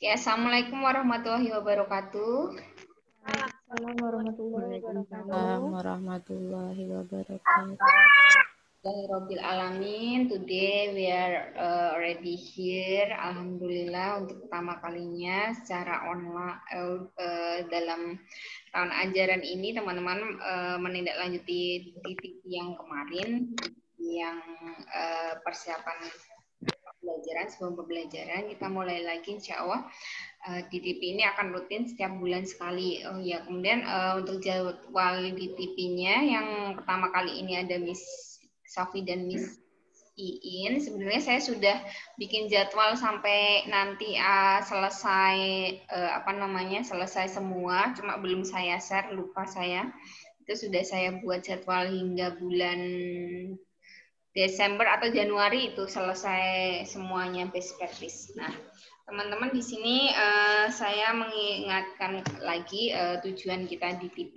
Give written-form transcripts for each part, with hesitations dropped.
Ya, Assalamualaikum warahmatullahi wabarakatuh. Waalaikumsalam warahmatullahi wabarakatuh. Waalaikumsalam warahmatullahi wabarakatuh. Rabbil alamin. Today we are already here. Alhamdulillah untuk pertama kalinya secara online dalam tahun ajaran ini teman-teman menindaklanjuti titik yang kemarin yang persiapan pembelajaran. Sebelum pembelajaran kita mulai lagi insya Allah. Di TV ini akan rutin setiap bulan sekali. Oh ya, kemudian untuk jadwal di TV-nya yang pertama kali ini ada Miss Safi dan Miss Iin. Sebenarnya saya sudah bikin jadwal sampai nanti selesai selesai semua, cuma belum saya share, lupa saya. Itu sudah saya buat jadwal hingga bulan Desember atau Januari itu selesai semuanya best practice. Nah, teman-teman di sini saya mengingatkan lagi tujuan kita di TV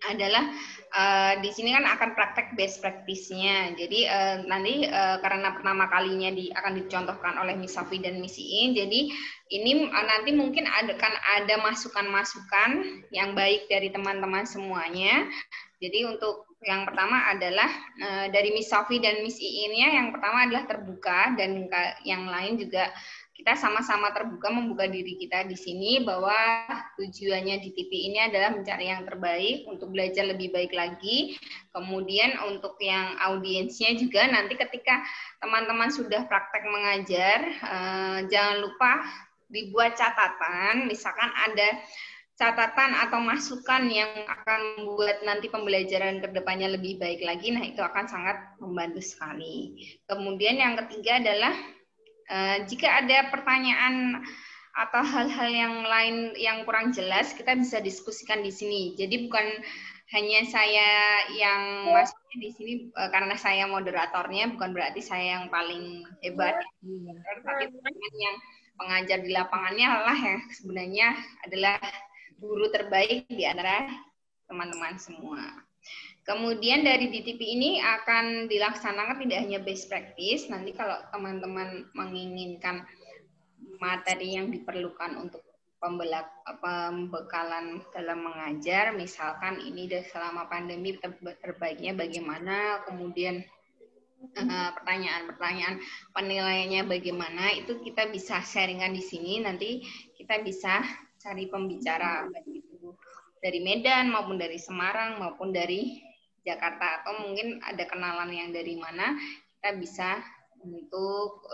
adalah di sini kan akan praktek best practice-nya. Jadi nanti karena pertama kalinya akan dicontohkan oleh Miss Safi dan Miss Iin, jadi ini nanti mungkin akan ada masukan-masukan yang baik dari teman-teman semuanya. Jadi untuk yang pertama adalah dari Miss Safi dan Miss Iin-nya, yang pertama adalah terbuka, dan yang lain juga kita sama-sama terbuka membuka diri kita di sini bahwa tujuannya di TV ini adalah mencari yang terbaik untuk belajar lebih baik lagi. Kemudian untuk yang audiensnya juga nanti ketika teman-teman sudah praktek mengajar, jangan lupa dibuat catatan, misalkan ada catatan atau masukan yang akan membuat nanti pembelajaran kedepannya lebih baik lagi, nah itu akan sangat membantu sekali. Kemudian yang ketiga adalah jika ada pertanyaan atau hal-hal yang lain yang kurang jelas, kita bisa diskusikan di sini. Jadi bukan hanya saya yang masuknya di sini karena saya moderatornya, bukan berarti saya yang paling hebat, tapi teman-teman yang pengajar di lapangannya lah yang sebenarnya adalah guru terbaik di antara teman-teman semua. Kemudian dari DTP ini akan dilaksanakan tidak hanya best practice, nanti kalau teman-teman menginginkan materi yang diperlukan untuk pembekalan dalam mengajar, misalkan ini selama pandemi terbaiknya bagaimana, kemudian pertanyaan-pertanyaan penilaiannya bagaimana, itu kita bisa sharingkan di sini, nanti kita bisa cari pembicara, baik itu dari Medan maupun dari Semarang maupun dari Jakarta, atau mungkin ada kenalan yang dari mana, kita bisa untuk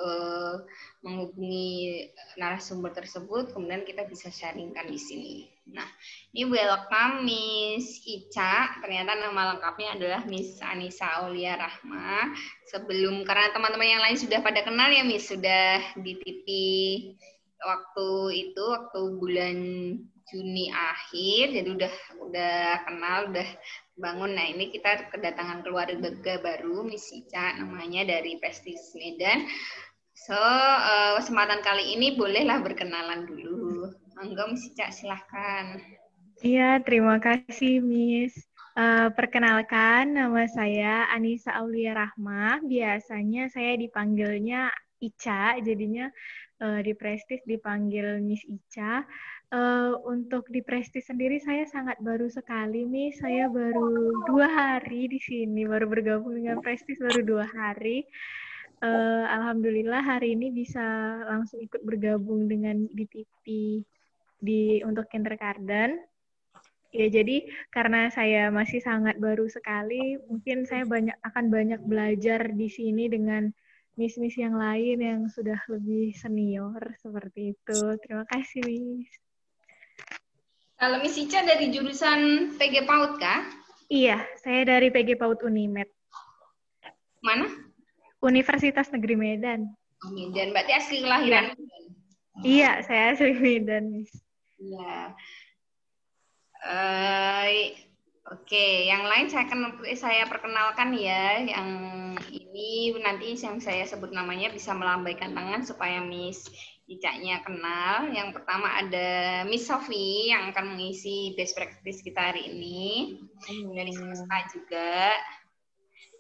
menghubungi narasumber tersebut, kemudian kita bisa sharingkan di sini. Nah, ini welcome Miss Ica, ternyata nama lengkapnya adalah Miss Anissa Aulia Rahma. Sebelum, karena teman-teman yang lain sudah pada kenal ya Miss, sudah di TV waktu bulan Juni akhir, jadi udah kenal, udah bangun. Nah, ini kita kedatangan keluarga baru, Miss Ica namanya, dari Prestige Medan. So, kesempatan kali ini bolehlah berkenalan dulu. Monggo Miss Ica, silahkan. Iya, terima kasih Miss. Perkenalkan, nama saya Anissa Aulia Rahma. Biasanya saya dipanggilnya Ica, jadinya di Prestige dipanggil Miss Ica. Untuk di Prestige sendiri saya sangat baru sekali, Miss. Saya baru 2 hari di sini, baru bergabung dengan Prestige baru 2 hari. Alhamdulillah hari ini bisa langsung ikut bergabung dengan di TV untuk kindergarten. Ya, jadi karena saya masih sangat baru sekali, mungkin saya akan banyak belajar di sini dengan miss-miss yang lain yang sudah lebih senior seperti itu. Terima kasih, Miss. Kalau Miss Ica dari jurusan PG PAUD kah? Iya, saya dari PG PAUD Unimed. Mana? Universitas Negeri Medan. Oh, Medan, berarti asli kelahiran Medan. Iya, saya asli Medan, Miss. Iya. Oke, yang lain saya perkenalkan ya. Yang ini nanti yang saya sebut namanya bisa melambaikan tangan supaya Miss Ica-nya kenal. Yang pertama ada Miss Sofi yang akan mengisi best practice kita hari ini. Dari Semesta juga.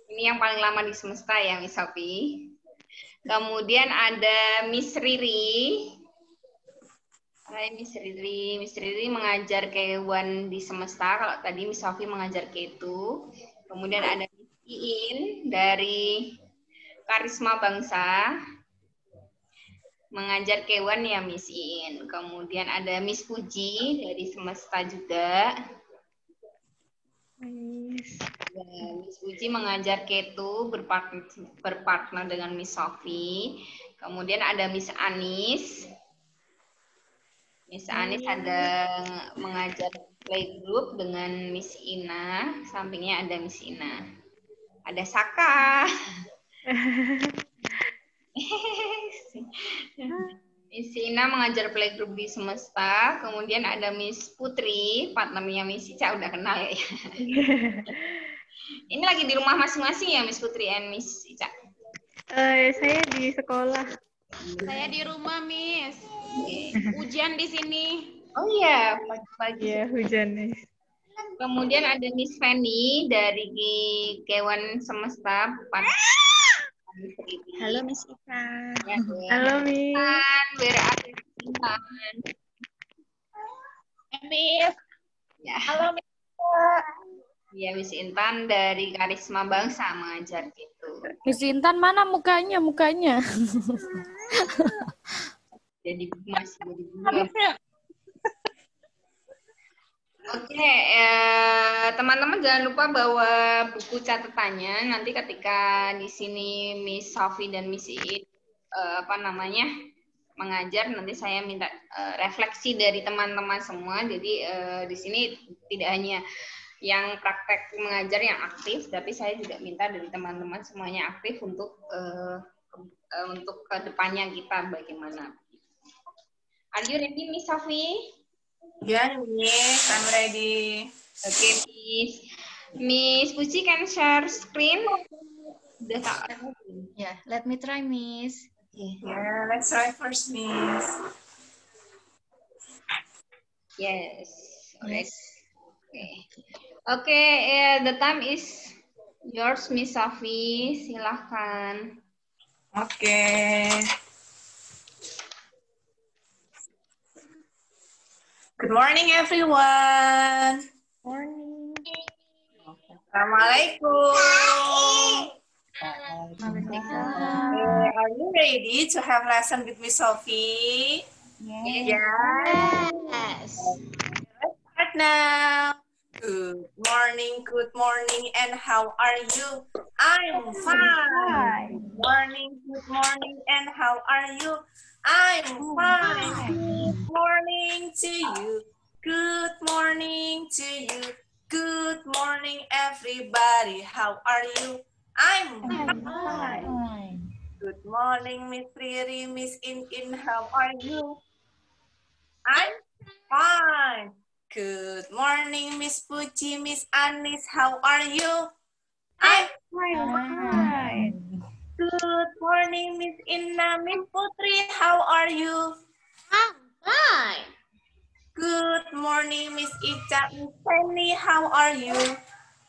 Ini yang paling lama di Semesta ya Miss Sofi. Kemudian ada Miss Riri. Hai Miss Riri. Miss Riri mengajar K1 di semesta. Kalau tadi Miss Sofi mengajar K2. Kemudian ada Miss Iin dari Karisma Bangsa. Mengajar K1 ya Miss Iin. Kemudian ada Miss Puji dari semesta juga. Miss Puji mengajar K2 berpartner dengan Miss Sofi. Kemudian ada Miss Anis. Miss Anis ada mengajar playgroup dengan Miss Ina, sampingnya ada Miss Ina. Ada Saka. Miss Ina mengajar playgroup di Semesta, kemudian ada Miss Putri, partnernya Miss Ica, udah kenal ya. Ini lagi di rumah masing-masing ya Miss Putri dan Miss Ica? Saya di sekolah. Saya di rumah, Miss. Hujan di sini. Oh iya, pagi-pagi. Ya, hujan, Miss. Kemudian ada Miss Fanny dari Kewan Semesta. Halo Miss Ika. Ya, Halo, Miss. Miss. Ya. Halo, Miss. Ya, Miss Intan dari Karisma Bangsa mengajar gitu. Miss Intan mana mukanya? Jadi masih jadi bunga. Oke, teman-teman jangan lupa bawa buku catatannya. Nanti ketika di sini Miss Sofi dan Miss Iin mengajar, nanti saya minta refleksi dari teman-teman semua. Jadi di sini tidak hanya yang praktek mengajar yang aktif, tapi saya juga minta dari teman-teman semuanya aktif untuk kedepannya kita bagaimana. Are you ready, Miss Sofi? Yeah, Miss. I'm ready. Okay, Miss Puji can share screen. Udah tak? Yeah, let me try, Miss. Okay. Yeah, let's try first, Miss. Yes. Alright. Okay, the time is yours, Miss Sofi. Silahkan. Okay. Good morning, everyone. Morning. Assalamualaikum. Are you ready to have lesson with Miss Sophie? Yes. Let's start now. Good morning, and how are you? I'm fine. Good morning, and how are you? I'm fine. Good morning to you. Good morning to you. Good morning, everybody. How are you? I'm fine. Good morning, Miss Riri, Miss In. How are you? I'm fine. Good morning, Miss Puji, Miss Anis. How are you? I'm Fine. Good morning, Miss Inna, Miss Putri. How are you? I'm fine. Good morning, Miss Ica, Miss Penny. How are you?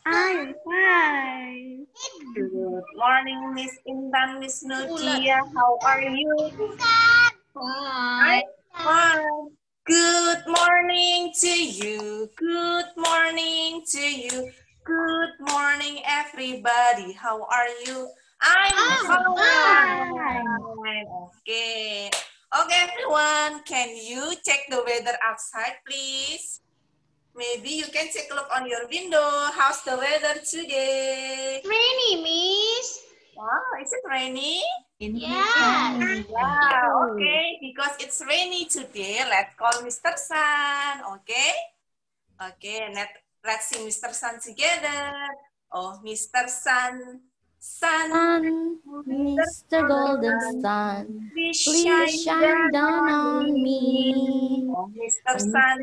I'm fine. Good morning, Miss Intan, Miss Nucia. How are you? Fine. Fine. Good morning to you. Good morning to you. Good morning, everybody. How are you? I'm fine. Okay. Okay, everyone. Can you check the weather outside, please? Maybe you can take a look on your window. How's the weather today? Rainy, Miss. Wow, is it rainy? Yes. Yeah, okay. Because it's rainy today, let's call Mr. Sun, okay? Okay, let's sing Mr. Sun together. Oh, Mr. Sun, Sun, Mr. Golden Sun, please shine down on me. Oh, Mr. Sun,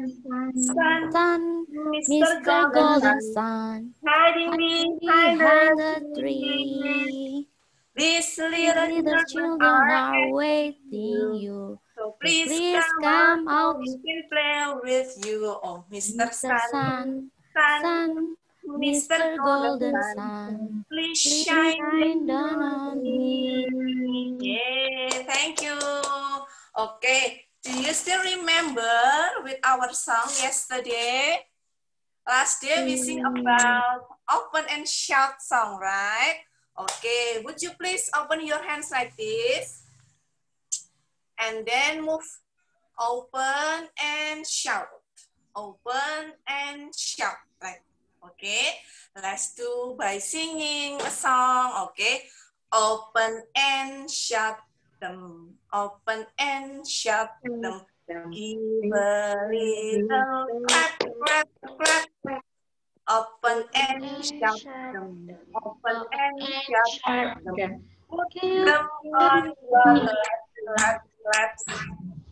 Sun, Mr. Golden Sun, hiding behind behind the tree. These Little children are waiting you. So please come out, we can play with you. Oh, Mr. Sun, Sun, Mr. Golden Sun, please please shine shine down on me. Yeah, thank you. Okay, Do you still remember with our song yesterday? Last day we sing about open and shout song, right? Okay, would you please open your hands like this? And then move open and shout. Open and shout. Like, okay, let's do by singing a song, okay? Open and shut them. Open and shut them. Give a little clap, clap, clap, clap. Open and shut them. Open and shut them. Put them on your lap, lap,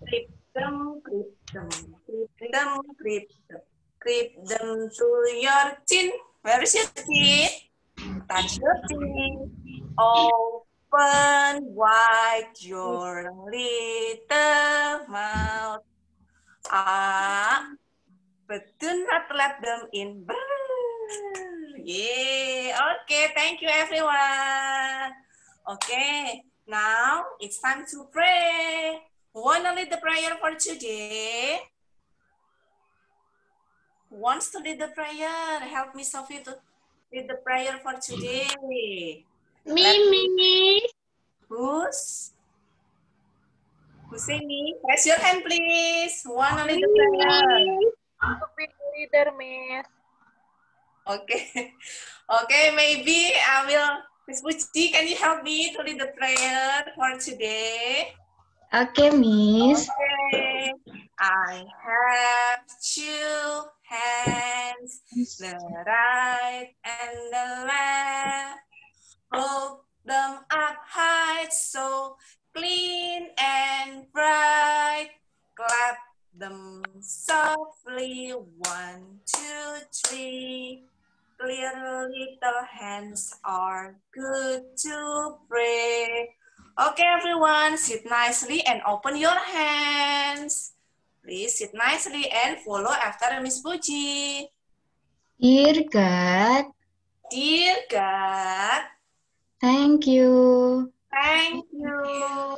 clip them, clip them, clip them, clip them. Clip them to your chin. Where is your chin? Touch your chin. Open wide your little mouth. But do not let them in. Yeah. Okay. Thank you, everyone. Okay. Now it's time to pray. Who wanna lead the prayer for today? Who wants to lead the prayer? Help me, Sophie, to lead the prayer for today. Mimi. Who's say me? Raise your hand, please. Who wanna lead the prayer? Leader, Miss. Okay. Okay, maybe I will. Miss Puji, can you help me to lead the prayer for today? Okay, Miss. Okay. I have two hands, the right and the left. Hold them up high, so clean and bright. Clap them softly, 1, 2, 3. Clear little hands are good to pray. Okay, everyone, sit nicely and open your hands. Please sit nicely and follow after Miss Puji. Dear God, Dear God, thank you thank you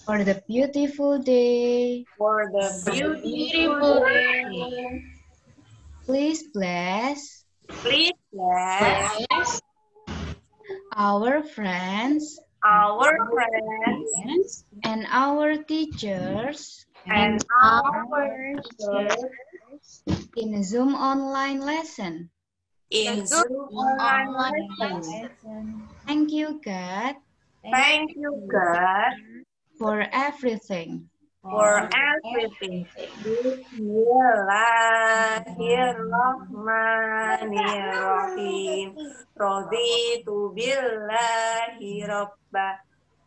for the beautiful day. for the beautiful day. Please bless Please bless our friends our friends and our teachers and our teachers in a Zoom online lesson. in Zoom online lesson. Thank you, God, Thank you, God, for everything. for everything. Bismillahirrahmanirrahim. Raditu billahi rabba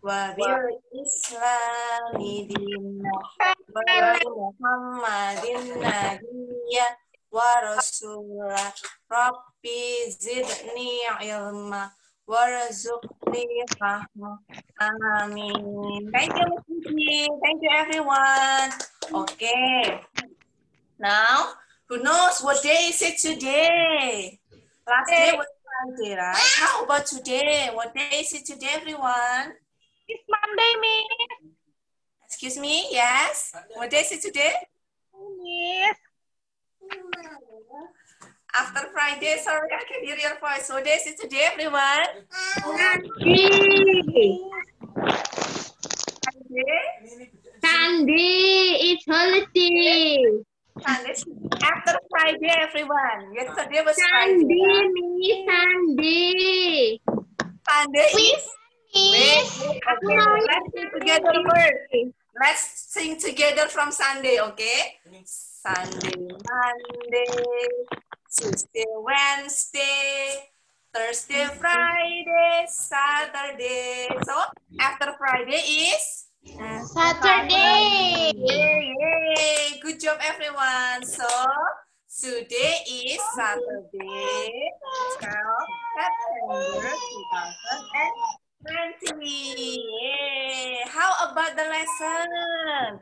wa bil islami dinna wa Muhammadin nabiyya wa rasulah. Rabbi zidni ilma warzuqni fahma. Amin. Thank you, Miss Vicky. Thank you, everyone. Okay. Now, who knows what day is it today? Last day was Friday, right? How about today? What day is it today, everyone? It's Monday, Miss. Excuse me? Yes? What day is it today? Miss. After Friday, sorry, I can hear your voice. What day is it today, everyone? Sunday, it's holiday. Sunday. After Friday, everyone. Yesterday was Friday. Miss, Sunday. Sunday is? Wait. Okay, let's sing together first. Let's sing together from Sunday, okay? Sunday, Monday, Tuesday, Wednesday, Thursday, Friday, Saturday. So, after Friday is? Saturday. Yay! Good job, everyone. So, today is Saturday, 12 September 2020. Yay! How about the lesson?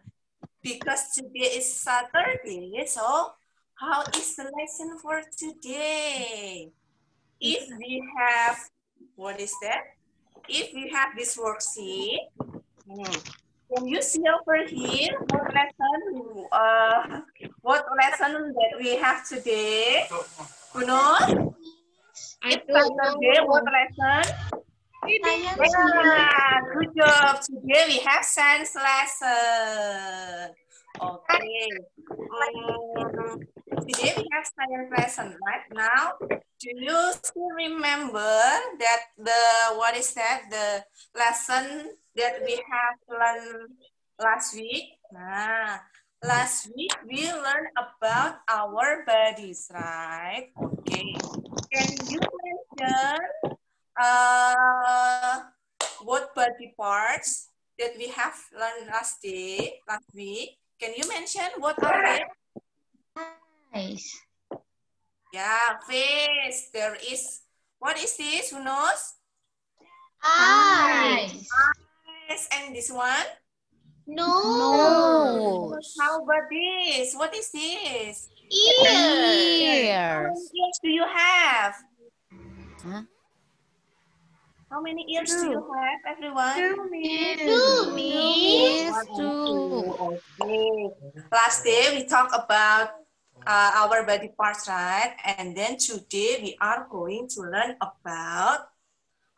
Because today is Saturday, so how is the lesson for today? If we have, what is that? If we have this worksheet, Can you see over here what lesson that we have today? Who knows? It's Saturday. What lesson? Yeah, good job. Today we have science lesson. Okay. Today we have science lesson right now. Do you still remember that the lesson that we have learned last week? Last week we learned about our bodies, right? Okay. Can you mention what body parts that we have learned last week? Can you mention what are they? Eyes. Yeah, face. There is, what is this? Who knows? Eyes. Yes, and this one? Nose. How about this? What is this? How Ears. many ears do you have? Huh? How many ears do you have, everyone? Two, Ears too. Okay. Last day we talked about our body parts, right? And then today we are going to learn about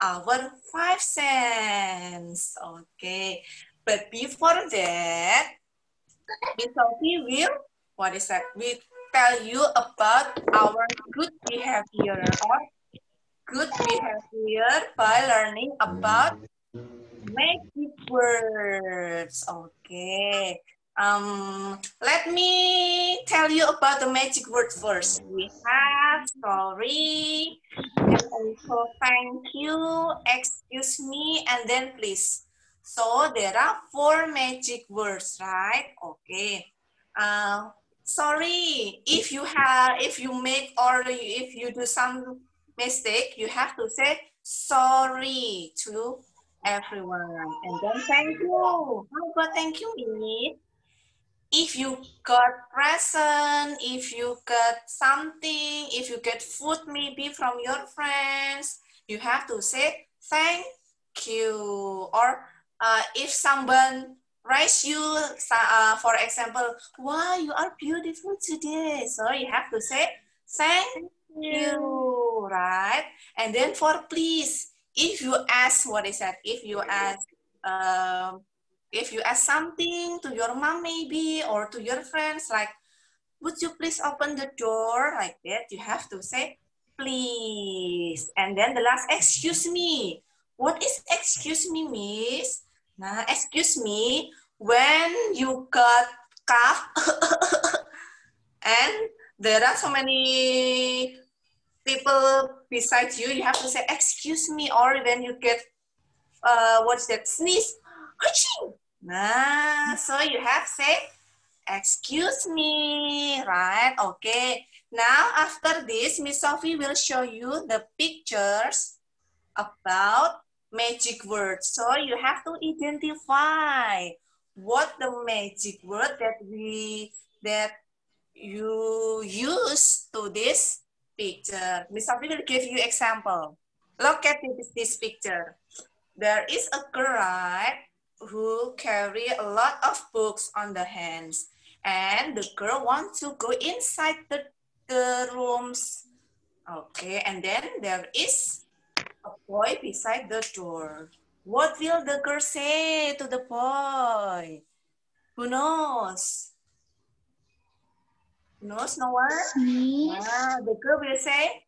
our five senses. Okay. But before that, Miss Sophie will, what is that? We tell you about our good behavior or good behavior by learning about magic words. Okay. Let me tell you about the magic word first. We have sorry, and also thank you, excuse me, and then please. So there are 4 magic words, right? Okay. Sorry, if you make or if you do some mistake, you have to say sorry to everyone. And then thank you. How about thank you, Miss? If you got present, if you got something, if you get food maybe from your friends, you have to say thank you. Or if someone writes you, for example, wow, you are beautiful today. So you have to say thank you, right? And then for please, if you ask, what is that? If you ask something to your mom maybe or to your friends like, would you please open the door, like that, you have to say please. And then the last, excuse me. What is excuse me, miss? Nah, excuse me, when you got cough and there are so many people beside you, you have to say excuse me. Or when you get what's that, sneeze, Achoo! Nah, so you have say, excuse me, right? Okay. Now, after this, Miss Sophie will show you the pictures about magic words. So you have to identify what the magic word that you use to this picture. Miss Sophie will give you example. Look at this picture. There is a girl, right, who carry a lot of books on the hands. And the girl wants to go inside the rooms. Okay, and then there is a boy beside the door. What will the girl say to the boy? Who knows? Who knows? No one? The girl will say,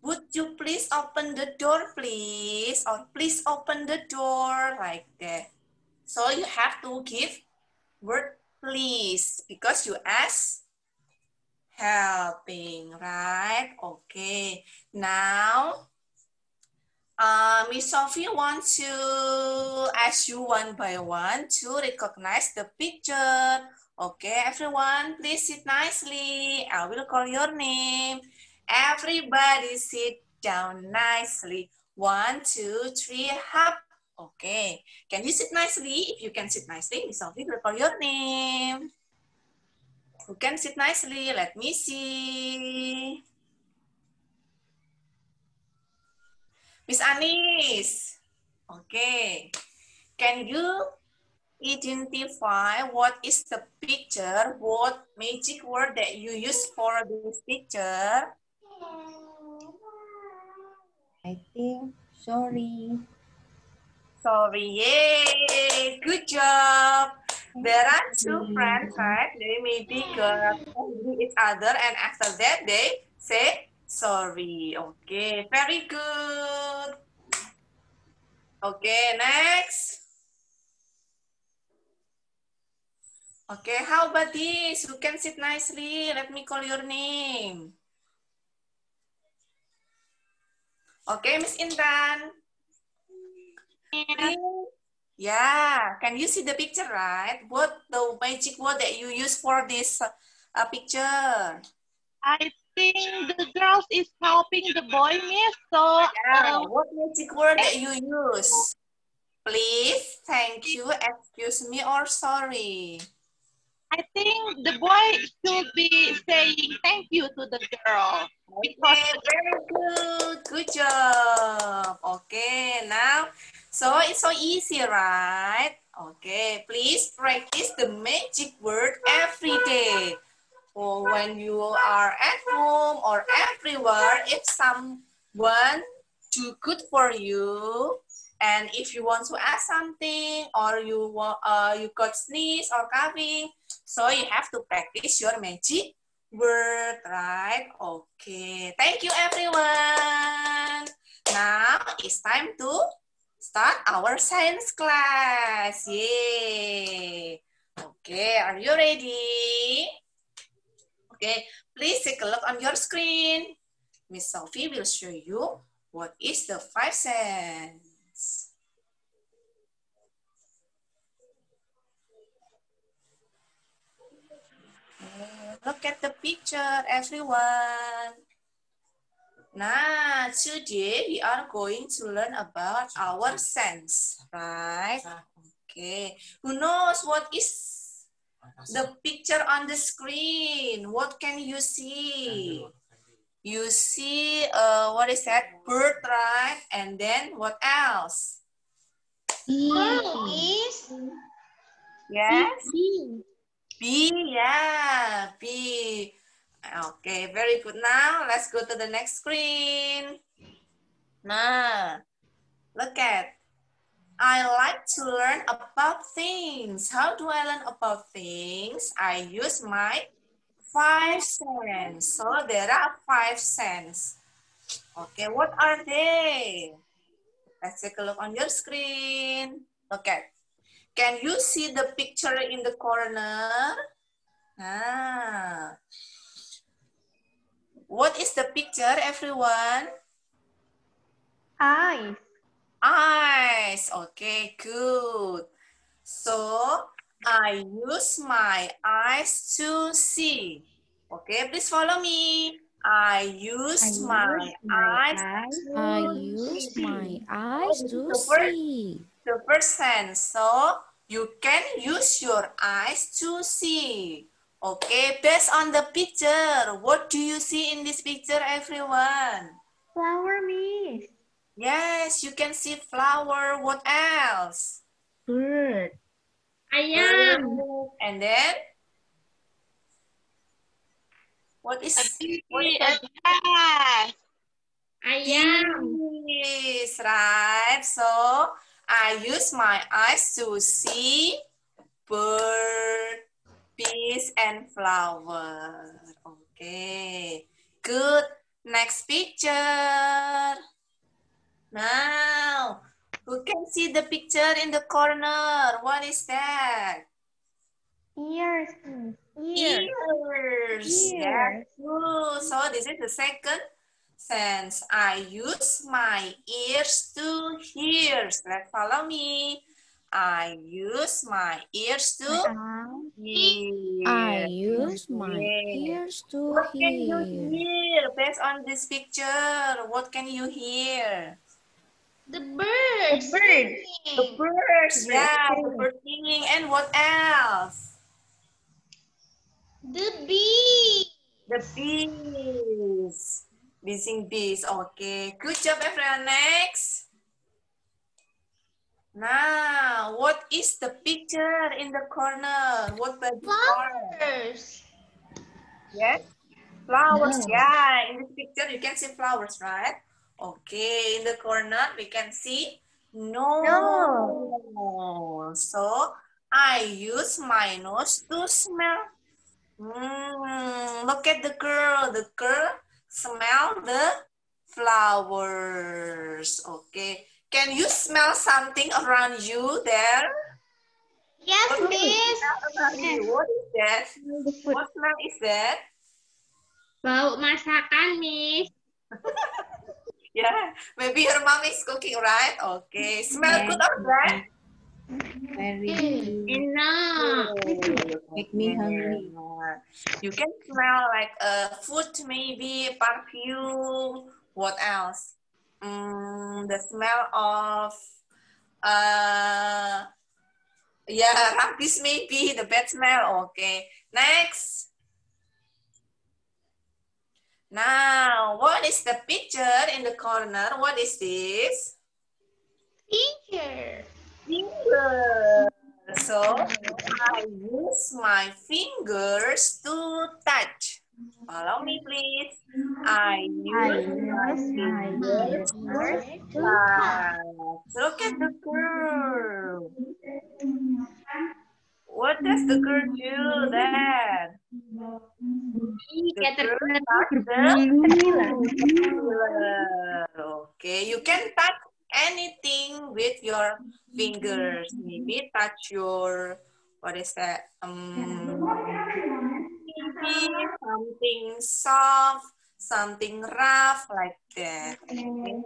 would you please open the door, please? Or please open the door, like that. So you have to give word please because you ask helping, right? Okay. Now, Miss Sophie wants to ask you one by one to recognize the picture. Okay, everyone, please sit nicely. I will call your name. Everybody sit down nicely. 1, 2, 3, hop. Okay, can you sit nicely? If you can sit nicely, Miss Sophie will call your name. Who can sit nicely? Let me see. Miss Anis. Okay. Can you identify what is the picture, what magic word that you use for this picture. I think sorry. Sorry, yay, good job. There are two friends, right? They may be each other, and after that they say sorry. Okay, very good. Okay, next. Okay, how about this? You can sit nicely. Let me call your name. Okay, Miss Intan. Please. Yeah, can you see the picture, right? What the magic word that you use for this picture? I think the girls is helping the boy, Miss. So, Yeah, what magic word that you use? Please, thank you, excuse me, or sorry. I think the boy should be saying thank you to the girl. Okay, very good. Good job. Okay, now, so it's so easy, right? Okay, please practice the magic word every day. Or when you are at home or everywhere, if someone do good for you, and if you want to ask something or you got sneeze or coughing, so you have to practice your magic word, right? Okay, thank you everyone. Now it's time to start our science class. Yay! Okay, are you ready? Okay, please take a look on your screen. Miss Sophie will show you what is the 5 sense. Look at the picture, everyone. Now, today we are going to learn about our sense, right? Okay, who knows what is the picture on the screen? What can you see? You see, what is that? Bird, right? And then what else? Is Yes? B. B, yeah, B. Okay, very good. Now, let's go to the next screen. Nah, look at. I like to learn about things. How do I learn about things? I use my 5 sense. So there are 5 sense. Okay, what are they? Let's take a look on your screen. Okay. Can you see the picture in the corner? Ah. What is the picture, everyone? Eyes. Eyes. Okay, good. So, I use my eyes to see. Okay, please follow me. I use my eyes I to use see. my Oh, eyes this is to see. the first sense. So, you can use your eyes to see. Okay, based on the picture, what do you see in this picture, everyone? Flower, Miss. Yes, you can see flower. What else? Bird. Ayam. And then? What is that? Ayam. Bees, right? So, I use my eyes to see bird, bees, and flower. Okay, good. Next picture. Now, who can see the picture in the corner? What is that? Ears, Miss. Ears. Ears. Yes, good. So this is the second sense. I use my ears to hear. Let's follow me. I use my ears to hear. I use my Okay. ears to What can you hear. hear based on this picture? What can you hear? The birds. The birds, yeah, the bird singing. And what else? The bee. The bees. Buzzing bees. Okay. Good job, everyone. Next. Now, what is the picture in the corner? What baby are? Flowers. Yes, flowers. Yeah, in this picture you can see flowers, right? Okay, in the corner we can see nose. So I use my nose to smell. Look at the girl. The girl smell the flowers. Okay. Can you smell something around you there? Yes, What do you Miss. smell around you? What is that? What smell is that? Bau masakan, Miss. Yeah, maybe your mom is cooking, right? Okay. Smell good or bad? Very good. Enak. Make me hungry. You can smell like food, maybe perfume. What else? The smell of yeah, rabbis maybe the bad smell. Okay. Next. Now, what is the picture in the corner? What is this? Teacher. Finger. So I use my fingers to touch. Follow me, please. I use my fingers to touch. Look at the girl. What does the girl do then? The girl touch the pillar. Okay, you can touch anything with your fingers. Maybe touch your, what is that? Maybe something soft, something rough like that. Okay.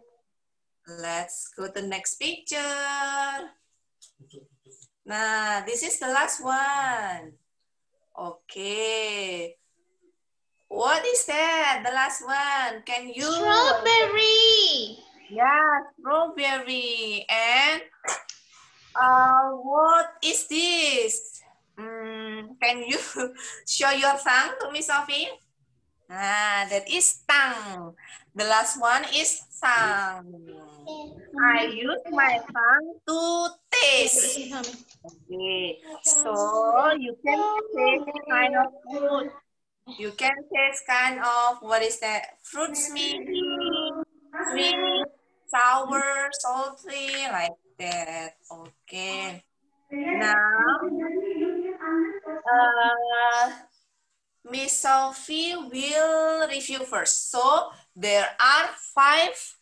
Let's go to the next picture. Nah, this is the last one. Okay. What is that? The last one. Can you? Strawberry. Yeah, strawberry. And what is this? Can you show your tongue to me, Sophie? That is tongue. The last one is tongue. I use my tongue to taste. Okay, so you can taste kind of food. You can taste kind of, what is that? Fruits maybe, sweet, sour, salty, like that. Okay. Now, Miss Sophie will review first. So, there are 5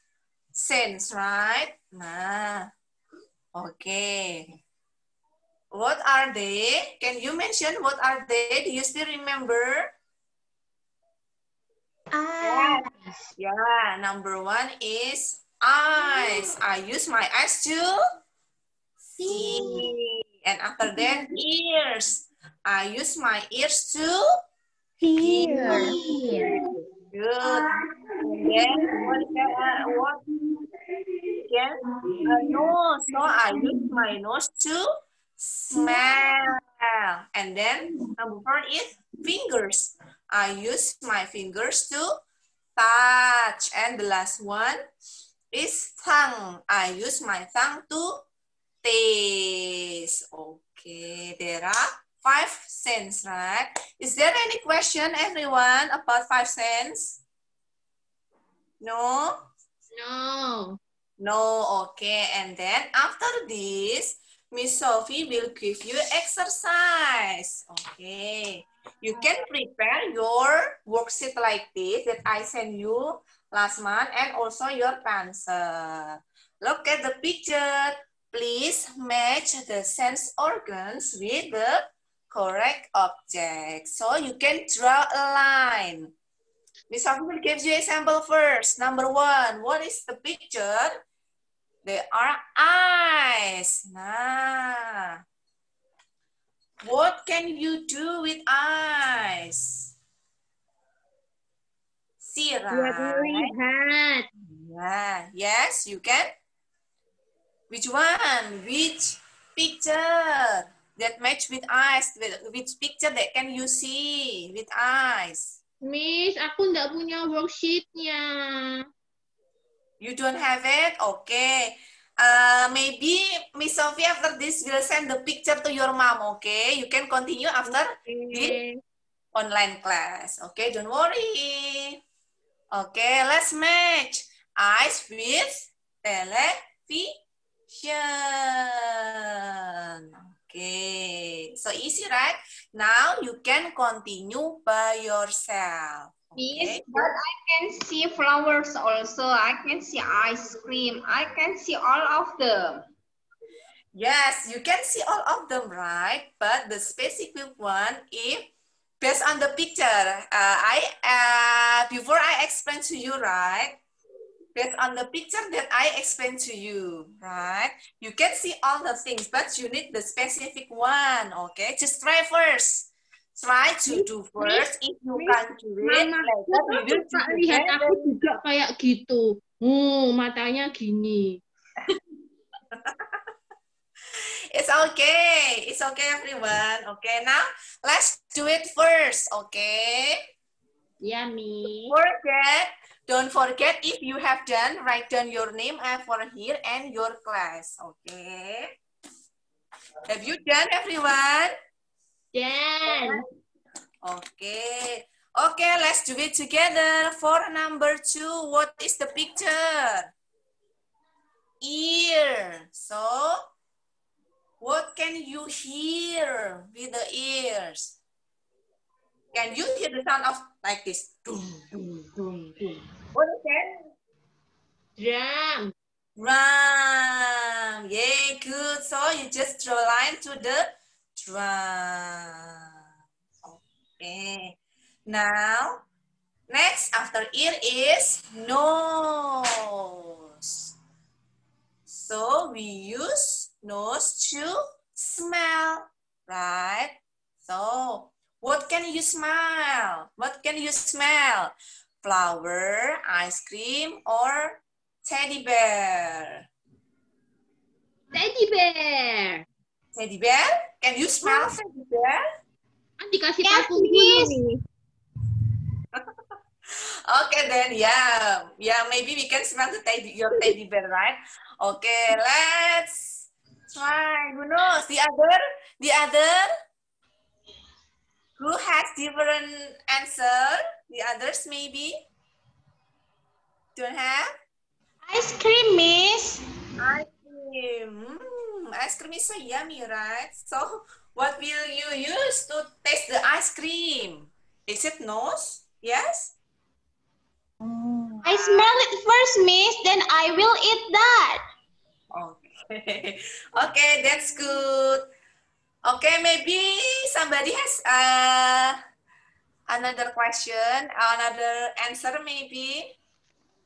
scents, right? Nah, okay. What are they? Can you mention what are they? Do you still remember? Eyes. Yeah, number 1 is eyes. I use my eyes to see. And after that, ears. I use my ears to hear. Good. And then, what is that? What? Yes, nose. So I use my nose to smell. And then, number 4 is fingers. I use my fingers to touch. And the last one is tongue. I use my tongue to taste. Okay, there are 5 cents, right? Is there any question, everyone, about 5 cents? No? No. No, okay. And then after this, Miss Sophie will give you exercise. Okay. You can prepare your worksheet like this that I sent you last month and also your pencil. Look at the picture. Please match the sense organs with the correct object. So you can draw a line. Miss Sophie will give you example first. Number 1, what is the picture? There are eyes. Nah. What can you do with eyes? See, right? Melihat. Yeah. Yes, you can. Which one? Which picture that match with eyes? Which picture that can you see with eyes? Miss, aku nggak punya worksheet-nya. You don't have it? Okay. maybe Miss Sophie after this will send the picture to your mom, okay? You can continue after this online class, okay? Don't worry. Okay, let's match eyes with television. Okay, so easy, right? Now you can continue by yourself. Miss, Okay. but I can see flowers also. I can see ice cream. I can see all of them. Yes, you can see all of them, right? But the specific one, if based on the picture, before I explain to you, right? Based on the picture that I explained to you, right? You can see all the things, but you need the specific one, okay? Just try first. Try to do first. If you can't do it, Mamaku later we will do suka lihat aku together. juga kayak gitu. Matanya gini. It's okay. It's okay, everyone. Okay, now let's do it first, okay? Ya, Mi. Don't forget if you have done, write down your name for here and your class, okay? Have you done, everyone? Dan. Okay. Okay, let's do it together. For number 2, what is the picture? Ear. So, what can you hear with the ears? Can you hear the sound of like this? Dum, dum, dum, dum. What is that? Drum. Drum. Yay, good. So you just draw a line to the drum. Okay. Now, next after ear is nose. So we use nose to smell, right? So what can you smell? What can you smell? Flower, ice cream, or teddy bear? Teddy bear. Teddy bear? Can you smell teddy bear? Kan dikasih parfum dulu nih. Okay, then yeah, maybe we can smell your teddy bear, right? Okay, let's try. Who knows? The other? Who has different answer? The others maybe don't have? Ice cream, Miss. Ice cream. Ice cream is so yummy, right? So what will you use to taste the ice cream? Is it nose? Yes? I smell it first, Miss. Then I will eat that. Okay. Okay, that's good. Okay, maybe somebody has another question, another answer maybe.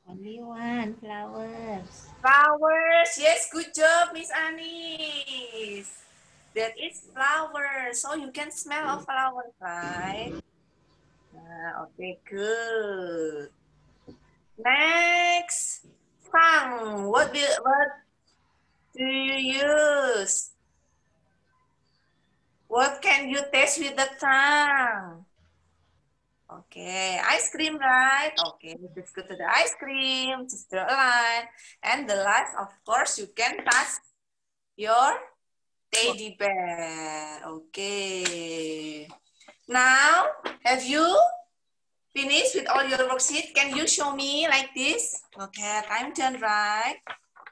Only one, flowers. Flowers. Yes, good job, Miss Anis. That is flowers. So you can smell of flowers, right? Okay, good. Next, tongue. What do you use? What can you taste with the tongue? Okay, ice cream, right? Okay, let's go to the ice cream. Just draw a line. And the last, of course, you can touch your teddy bear. Okay. Now, have you finished with all your worksheet? Can you show me like this? Okay, time done, right?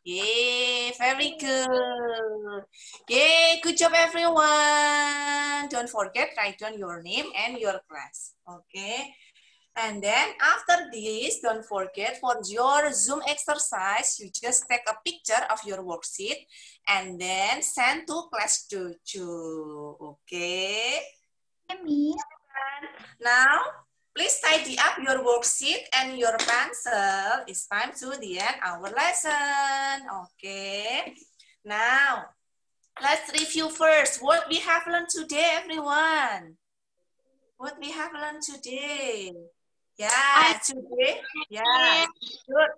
Yay, very good. Yay, good job everyone. Don't forget, write down your name and your class. Okay. And then after this, don't forget for your Zoom exercise, you just take a picture of your worksheet and then send to class 2. Okay. Now, please tidy up your worksheet and your pencil. It's time to the end our lesson. Okay. Now, let's review first what we have learned today, everyone. What we have learned today. Yeah, today. Yeah, good.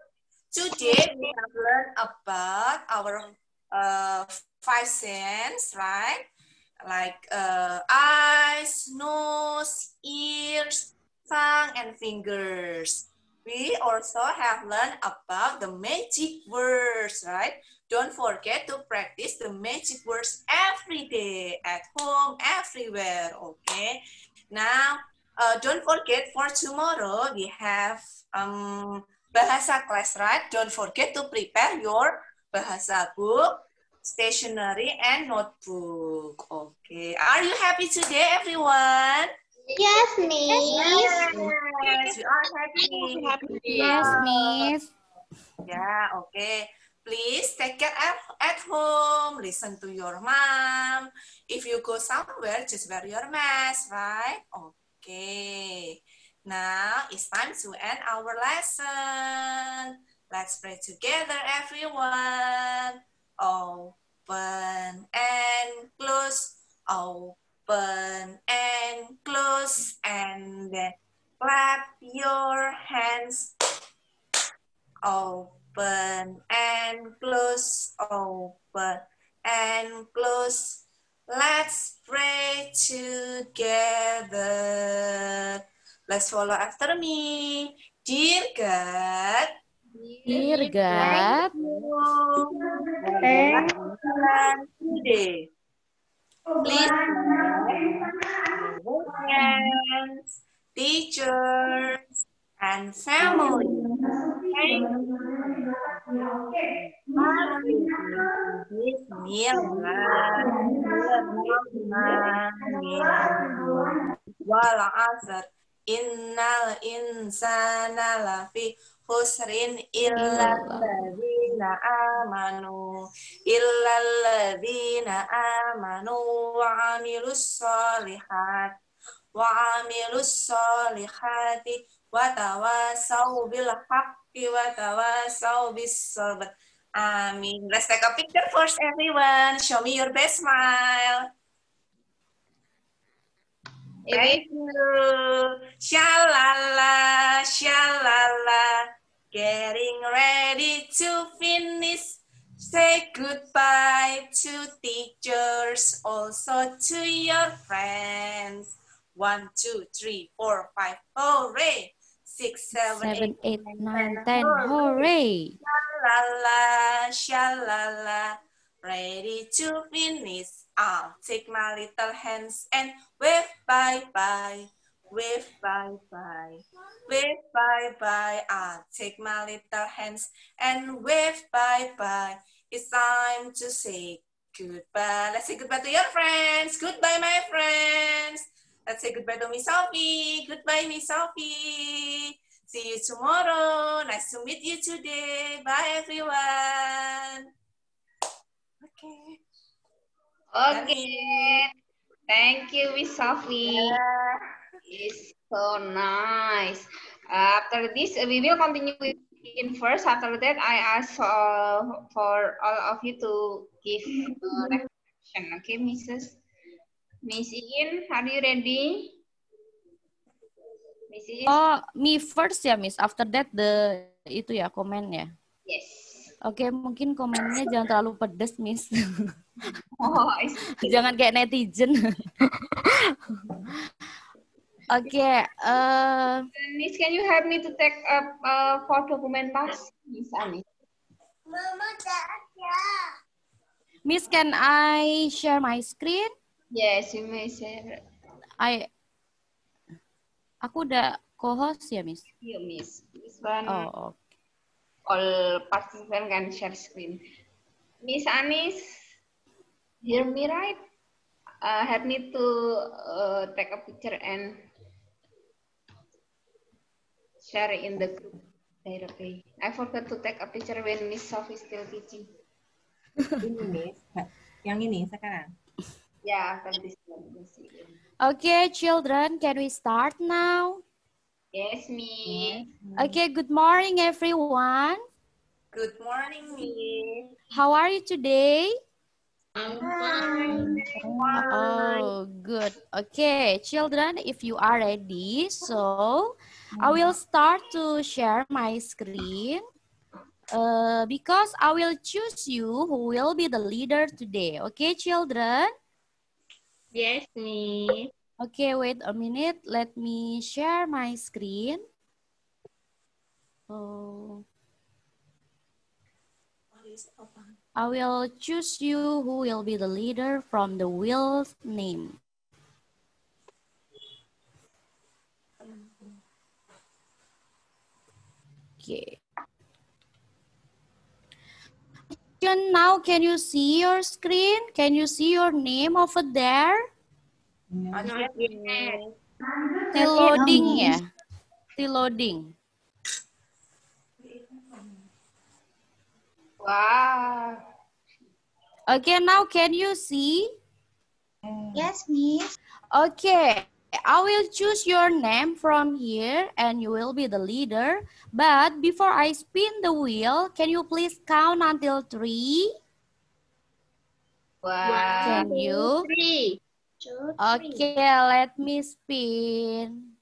Today we have learned about our 5 senses, right? Like eyes, nose, ears, tongue, and fingers. we also have learned about the magic words, right? Don't forget to practice the magic words every day, at home, everywhere, okay? Now, don't forget for tomorrow, we have Bahasa class, right? Don't forget to prepare your Bahasa book, stationery, and notebook. Okay, are you happy today, everyone? Yes, Miss. Yes, we are happy. Yes, Miss. Yeah, okay. Please take care at home. Listen to your mom. If you go somewhere, just wear your mask, right? Okay. Now it's time to end our lesson. Let's pray together, everyone. Open and close. Open and close, and then clap your hands. Open and close, open and close. Let's pray together. Let's follow after me. Dear God, Dear God, Thank today. Please bless our friends, teachers, and family. Thank you. Bismillahirrahmanirrahim. Wal asr innal insana lafi khusrin illalladzina amanu wa amilus solihati wa tawasau bil haqqi wa tawasau bis sabr. Amin. Let's take a picture first, everyone. Show me your best smile. Thank you. Shalala, shalala. Getting ready to finish. Say goodbye to teachers, also to your friends. 1, 2, 3, 4, 5. Hooray! 6, 7, 8, 9, 10. Hooray! Shalala, shalala. Ready to finish. I'll take my little hands and wave bye-bye. Wave bye-bye. Wave bye-bye. I'll take my little hands and wave bye-bye. It's time to say goodbye. Let's say goodbye to your friends. Goodbye, my friends. Let's say goodbye to Miss Sophie. Goodbye, Miss Sophie. See you tomorrow. Nice to meet you today. Bye, everyone. Okay. Okay. Thank you, Miss Sophie. Yeah. It's so nice. After this, we will continue with in first. After that, I ask for all of you to give reflection. Okay, Miss Iin, are you ready? Miss Iin? Oh, me first ya, Miss. After that, itu ya, komen ya. Yes. Oke, mungkin komennya jangan terlalu pedes, Miss. Oh, Jangan kayak netizen. Oke. Miss, can you help me to take a photo dokumentasi, Miss Ani? Miss, can I share my screen? Yes, you may share. Aku udah co-host ya, Miss? Iya, Miss. This one. Oh, oke. All participants can share screen. Miss Anis, hear me right? Help me to take a picture and share in the group directly. I forgot to take a picture when Miss Sophie is still teaching. Ini, Miss. Yang ini sekarang. Yeah, after this one. Okay, children, can we start now? Yes, Miss. Okay, good morning, everyone. Good morning, Miss. How are you today? I'm fine. Oh, good. Okay, children, if you are ready, so I will start to share my screen because I will choose you who will be the leader today. Okay, children? Yes, Miss. Okay, wait a minute. Let me share my screen. Oh. I will choose you who will be the leader from the wheel's name. Okay. Now, can you see your screen? Can you see your name over there? Still loading ya? Still loading. Wow. Okay, now can you see? Yes, Miss. Okay, I will choose your name from here and you will be the leader. But before I spin the wheel, can you please count until 3? Wow. Can you? 3. Okay, let me spin.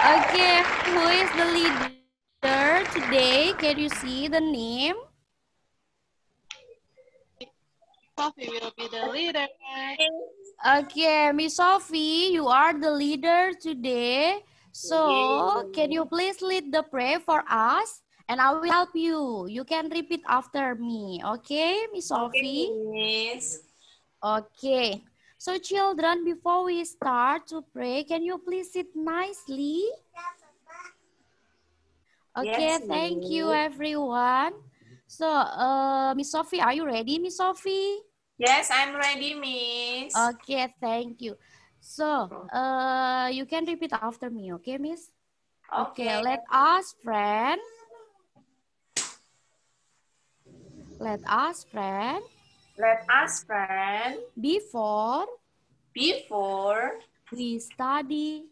Okay, who is the leader today? Can you see the name? Sophie will be the leader. Okay, Miss Sophie, you are the leader today. So, can you please lead the prayer for us? And I will help you. You can repeat after me. Okay, Miss Sophie? Miss. Okay. So, children, before we start to pray, can you please sit nicely? Okay, Yes, thank you, Miss. everyone. So, Miss Sophie, are you ready, Miss Sophie? Yes, I'm ready, Miss. Okay, thank you. So, you can repeat after me, okay, Miss? Okay, let us pray. Let us pray. Let us pray Before before we study,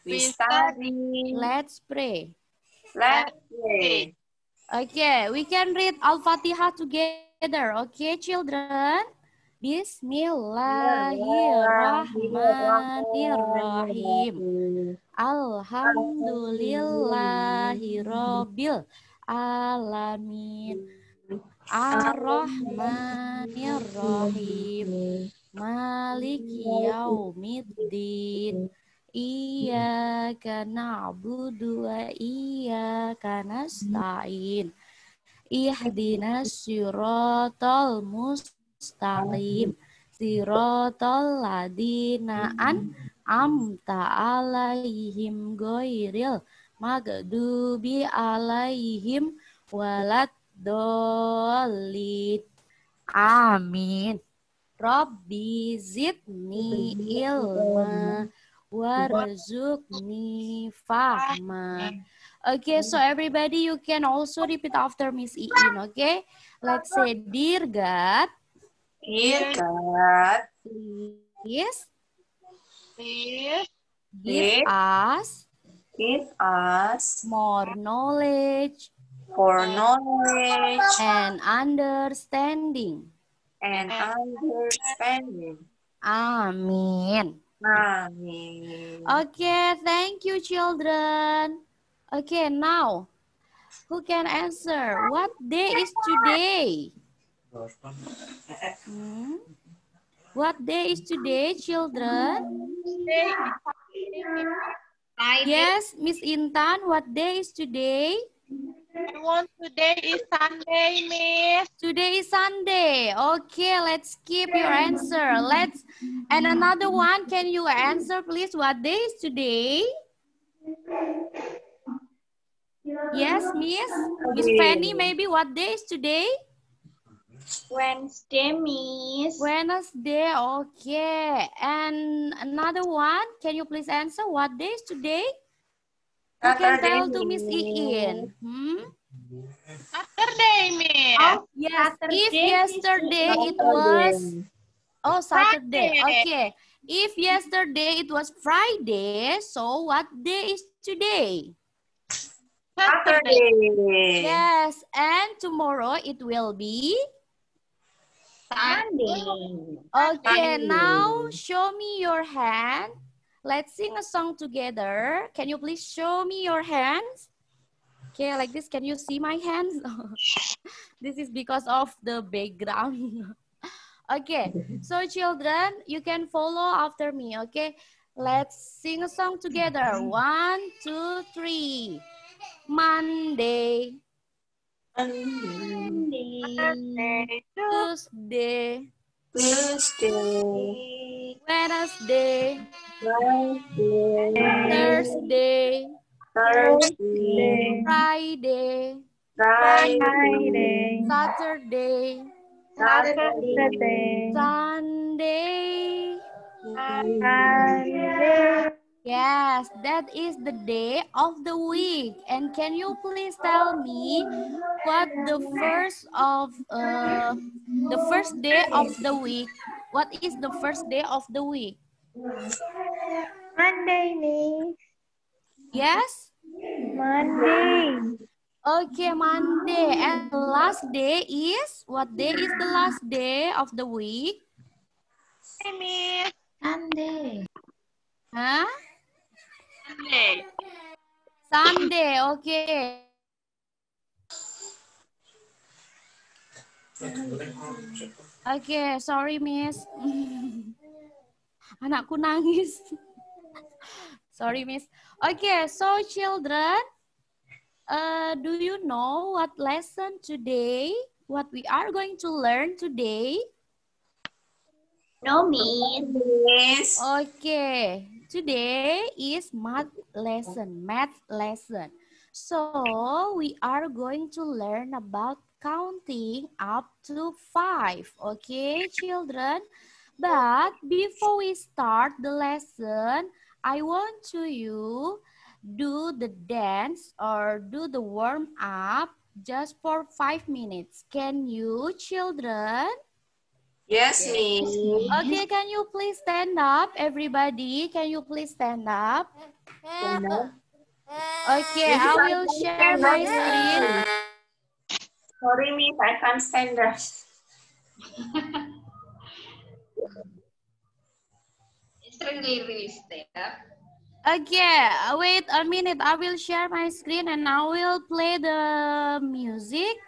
we study. let's pray. Let's pray. Okay, we can read Al-Fatihah together. Okay, children? Bismillahirrahmanirrahim. Alhamdulillahirabbil alamin. Ar-Rahmanir-Rahim. Maliki yaumiddin. Iyyaka na'budu wa iyyaka nasta'in. Ihdinas siratal mustaqim. Siratal ladina an'amta alaihim ghairil maghdubi alaihim waladdallin. Amin. Rabbi zidni ilma warzuqni fahma. Okay, so everybody you can also repeat after Miss Iin, okay? Let's say, Dear God, Dear God, please Please give us give us more knowledge for knowledge and understanding. and understanding. Amin. Amen. Okay, thank you, children. Okay, now, who can answer? What day is today? What day is today, children? Yes, Miss Intan, what day is today? today is Sunday, Miss. Today is Sunday. Okay, let's keep your answer. And another one, can you answer please? What day is today? Yes, Miss Fanny, maybe what day is today? Wednesday, Miss. Wednesday, okay. And another one, can you please answer what day is today? You can tell to Miss Iin. Saturday, Miss. Oh, Yes, Saturday, if yesterday it was... Oh, Saturday. Okay. If yesterday it was Friday, so what day is today? Saturday. Yes, and tomorrow it will be? Sunday. Okay, now show me your hand. Let's sing a song together. Can you please show me your hands? Okay, like this. Can you see my hands? This is because of the background. Okay, so children, you can follow after me, okay? Let's sing a song together. 1, 2, 3. Monday, Tuesday, Wednesday, Thursday, Friday, Friday, Saturday, Saturday, Sunday. Sunday. Yes, that is the day of the week. And can you please tell me what the first day of the week? What is the first day of the week? Monday, Miss. Yes? Monday. Okay, Monday. And the last day is, what day is the last day of the week? Sunday. Huh? Sunday. Sunday, okay. Okay, sorry, Miss. Anakku nangis. Sorry, Miss. Okay, so children, do you know what lesson today? What we are going to learn today? No, Miss. Okay, today is math lesson. So we are going to learn about counting up to 5. Okay, children. But before we start the lesson, I want to you do the dance or do the warm up just for 5 minutes. Can you, children? Yes, Miss. Okay, can you please stand up, everybody? Can you please stand up? Okay, Miss, I I will can't share stand my up. screen. Sorry, Miss, I can't stand up. It's really stand up. Okay, wait a minute. I will share my screen and I will play the music.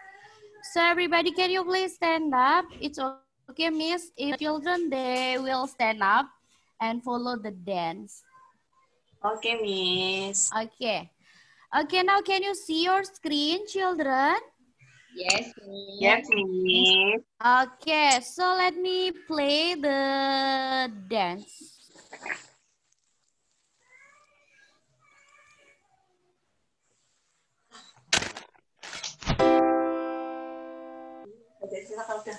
So everybody, can you please stand up? It's okay, Miss. If children, they will stand up and follow the dance. Okay, Miss. Okay. Okay, now can you see your screen, children? Yes, Miss. Yes, Miss. Okay, so let me play the dance. Silakan udah.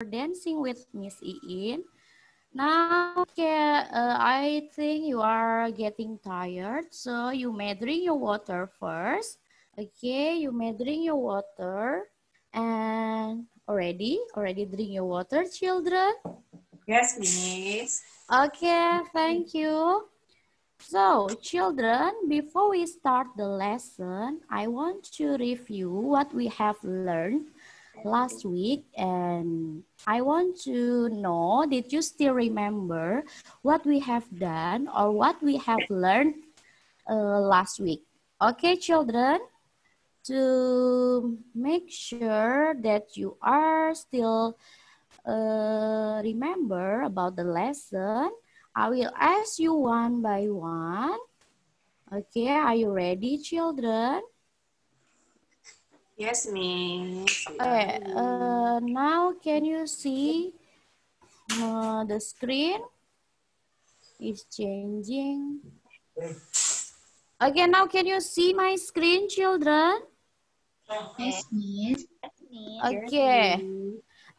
dancing with Miss Iin. Now, I think you are getting tired, so you may drink your water first. Okay, you may drink your water. And already drink your water, children? Yes, Miss. Okay, thank you. So, children, before we start the lesson, I want to review what we have learned last week, and I want to know, did you still remember what we have done or what we have learned last week? Okay, children, to make sure that you are still remember about the lesson, I will ask you one by one. Okay, are you ready, children? Yes, Miss. Okay, now can you see the screen is changing? Okay, now can you see my screen, children? Yes, Miss. Okay,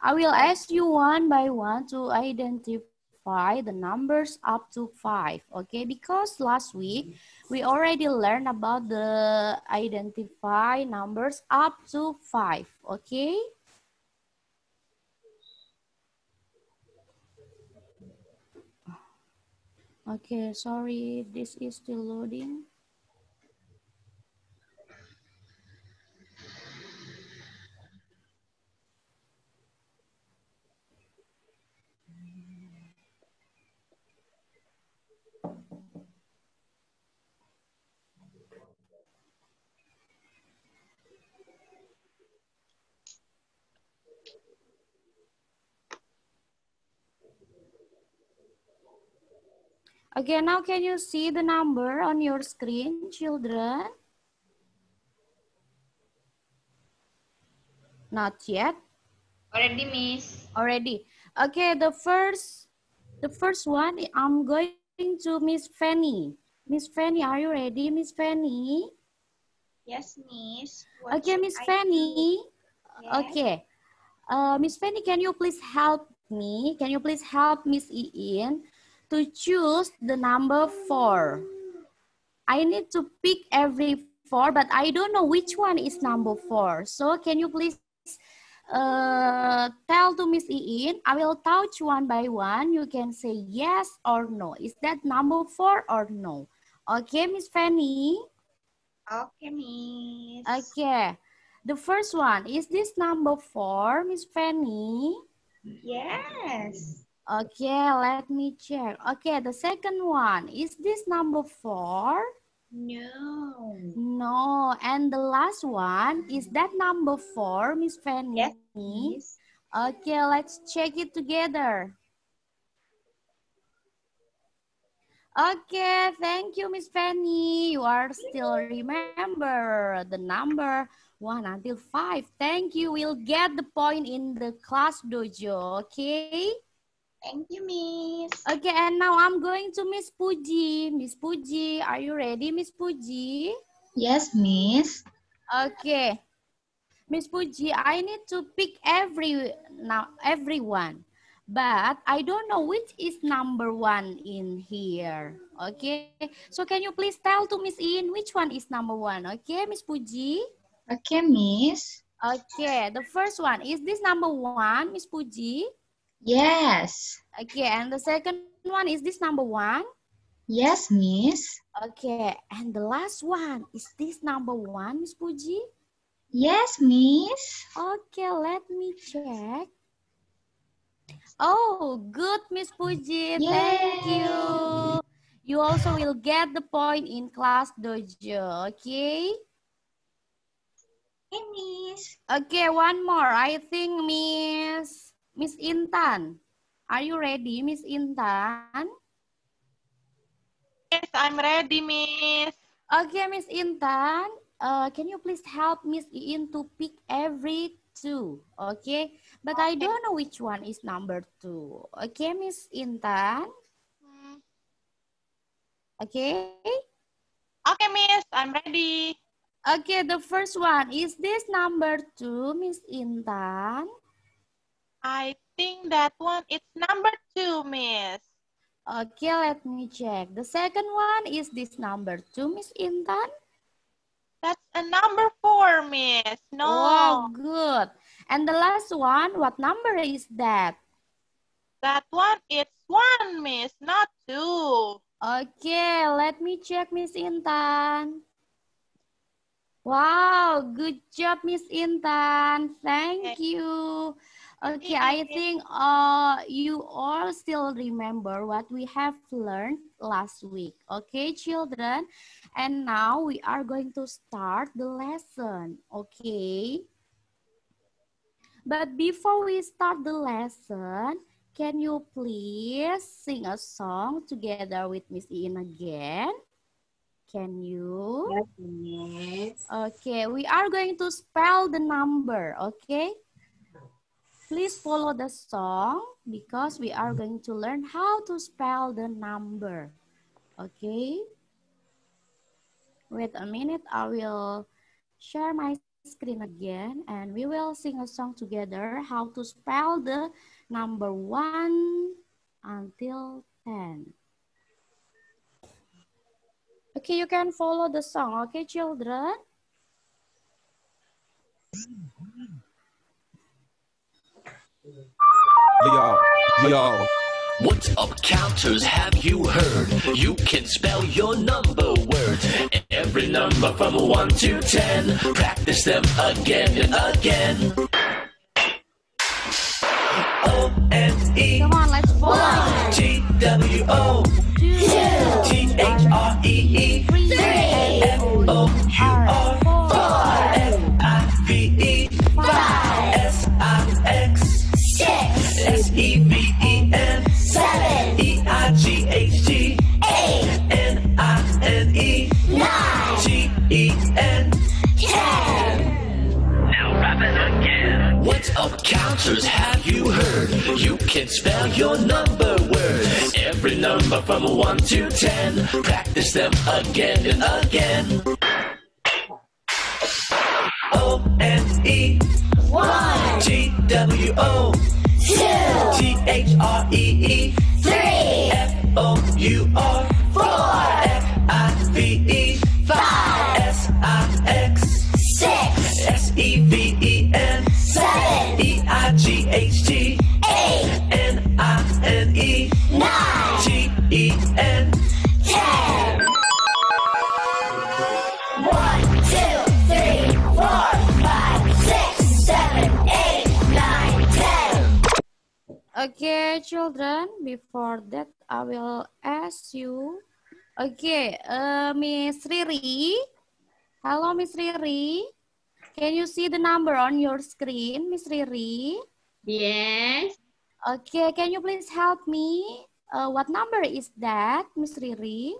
I will ask you one by one to identify the numbers up to 5. Okay, because last week we already learned about the identify numbers up to 5. Okay. Okay, sorry, this is still loading. Okay, now can you see the number on your screen, children? Not yet. Already, Miss. Already. Okay, the first one, I'm going to Miss Fanny. Miss Fanny, are you ready, Miss Fanny? Yes, Miss. Okay, Miss Fanny. Okay. Miss Fanny, can you please help me? Can you please help Miss Iin to choose the number 4? I need to pick every 4, but I don't know which one is number 4. So can you please tell to Miss Iin? I will touch one by one. You can say yes or no. Is that number 4 or no? Okay, Miss Fanny? Okay, Miss. Okay. The first one, is this number 4, Miss Fanny? Yes. Okay, let me check. Okay, the second one, is this number 4? No. No. And the last one, is that number 4, Miss Fanny? Yes, Miss. Okay, let's check it together. Okay, thank you, Miss Fanny. You are still remember the number 1 until 5. Thank you. We'll get the point in the class dojo, okay? Thank you, Miss. Okay, and now I'm going to Miss Puji. Miss Puji, are you ready, Miss Puji? Yes, Miss. Okay. Miss Puji, I need to pick everyone. But I don't know which is number 1 in here. Okay. So can you please tell to Miss In which one is number 1? Okay, Miss Puji? Okay, Miss. Okay. The first one, is this number 1, Miss Puji? Yes. Okay. And the second one, is this number 1? Yes, Miss. Okay. And the last one, is this number 1, Miss Puji? Yes, Miss. Okay, let me check. Oh, good, Miss Puji. Yay. Thank you. You also will get the point in class dojo, okay? Hey, Miss. Okay, one more. I think Miss Intan. Are you ready, Miss Intan? Yes, I'm ready, Miss. Okay, Miss Intan. Can you please help Miss Iin to pick every 2, okay? But I don't know which one is number 2. Okay, Miss Intan? Okay? Okay, Miss, I'm ready. Okay, the first one, is this number 2, Miss Intan? I think that one is number 2, Miss. Okay, let me check. The second one is this number 2, Miss Intan? That's a number 4, Miss. No. Oh, good. And the last one, what number is that? That one is 1, Miss, not 2. Okay, let me check, Miss Intan. Wow, good job, Miss Intan. Thank you. Okay, I think you all still remember what we have learned last week. Okay, children. And now we are going to start the lesson. Okay. But before we start the lesson, can you please sing a song together with Miss Iin again? Can you? Yes, Miss. Okay, we are going to spell the number, okay? Please follow the song because we are going to learn how to spell the number, okay? Wait a minute, I will share my screen again and we will sing a song together how to spell the number 1 until 10. Okay, you can follow the song, okay, children? Yo. What's up, counters? Have you heard? You can spell your number words. Every number from 1 to 10. Practice them again and again. O-N-E. Come on, let's follow. T-W-O. 2. T-H-R-E-E. 3. F-O-U-R. 4. F-I-V-E. 5. S-I-X. 6. S-E-V-E-N. 7. E-I-G-H-T. 8. N-I-N-E. 9. G-E-N. 10. Now rap it again. What's up, counters? Have you heard? You can spell your number words. Every number from 1 to 10. Practice them again and again. O-N-E. 1. T-W-O. 2. T-H-R-E-E. 3. F-O-U-R. 4. F-I-V-E. 5. S-I-X. 6. S-E-V-E-N. 7. E-I-G-H-T. 8. N-I-N-E. 9. G-E-N. 10. 1, 2, 3, 4, 5, 6, 7, 8, 9, 10. Okay, children, before that, I will ask you. Okay, Miss Riri. Hello, Miss Riri. Can you see the number on your screen, Miss Riri? Yes. Okay, can you please help me? What number is that, Miss Riri?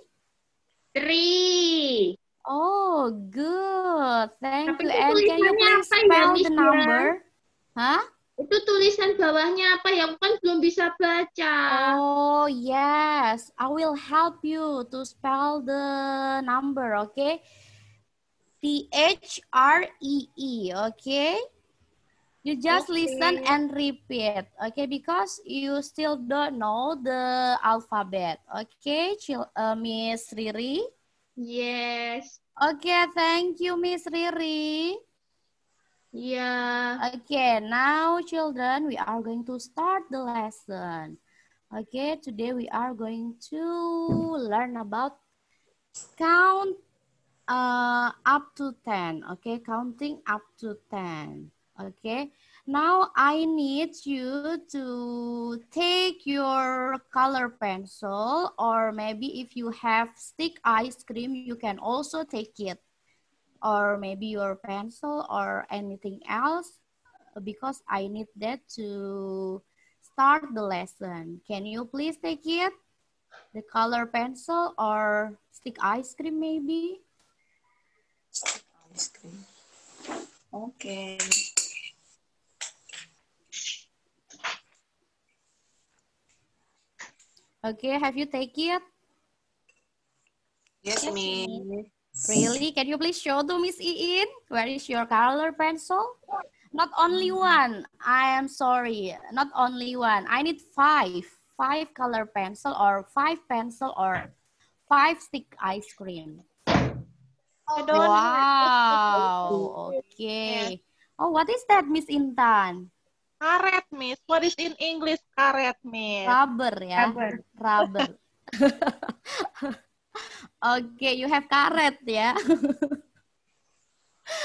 3. Oh, good. Thank Tapi you. itu And can you tulisannya please apa ya, spell Miss the ya? number? Huh? Itu tulisan bawahnya apa ya? Aku kan belum bisa baca. Oh, yes. I will help you to spell the number, okay? T-H-R-E-E, okay? You just listen and repeat, okay? Because you still don't know the alphabet, okay? Miss Riri? Yes. Okay, thank you, Miss Riri. Yeah. Okay, now children, we are going to start the lesson. Okay, today we are going to learn about count up to 10. Okay, counting up to 10. Okay, now I need you to take your color pencil, or maybe if you have stick ice cream, you can also take it. Or maybe your pencil or anything else, because I need that to start the lesson. Can you please take it? The color pencil or stick ice cream maybe? Stick ice cream. Okay. Okay, have you taken it? Yes, Miss. Really? Can you please show to Miss Iin? Where is your color pencil? Not only one. I am sorry. Not only one. I need five. Five color pencil or five pencil or five stick ice cream. I don't Wow. Okay. Oh, what is that, Miss Intan? Karet, Miss. What is in English karet, Miss? Rubber ya. Rubber. Rubber. Okay, you have karet ya.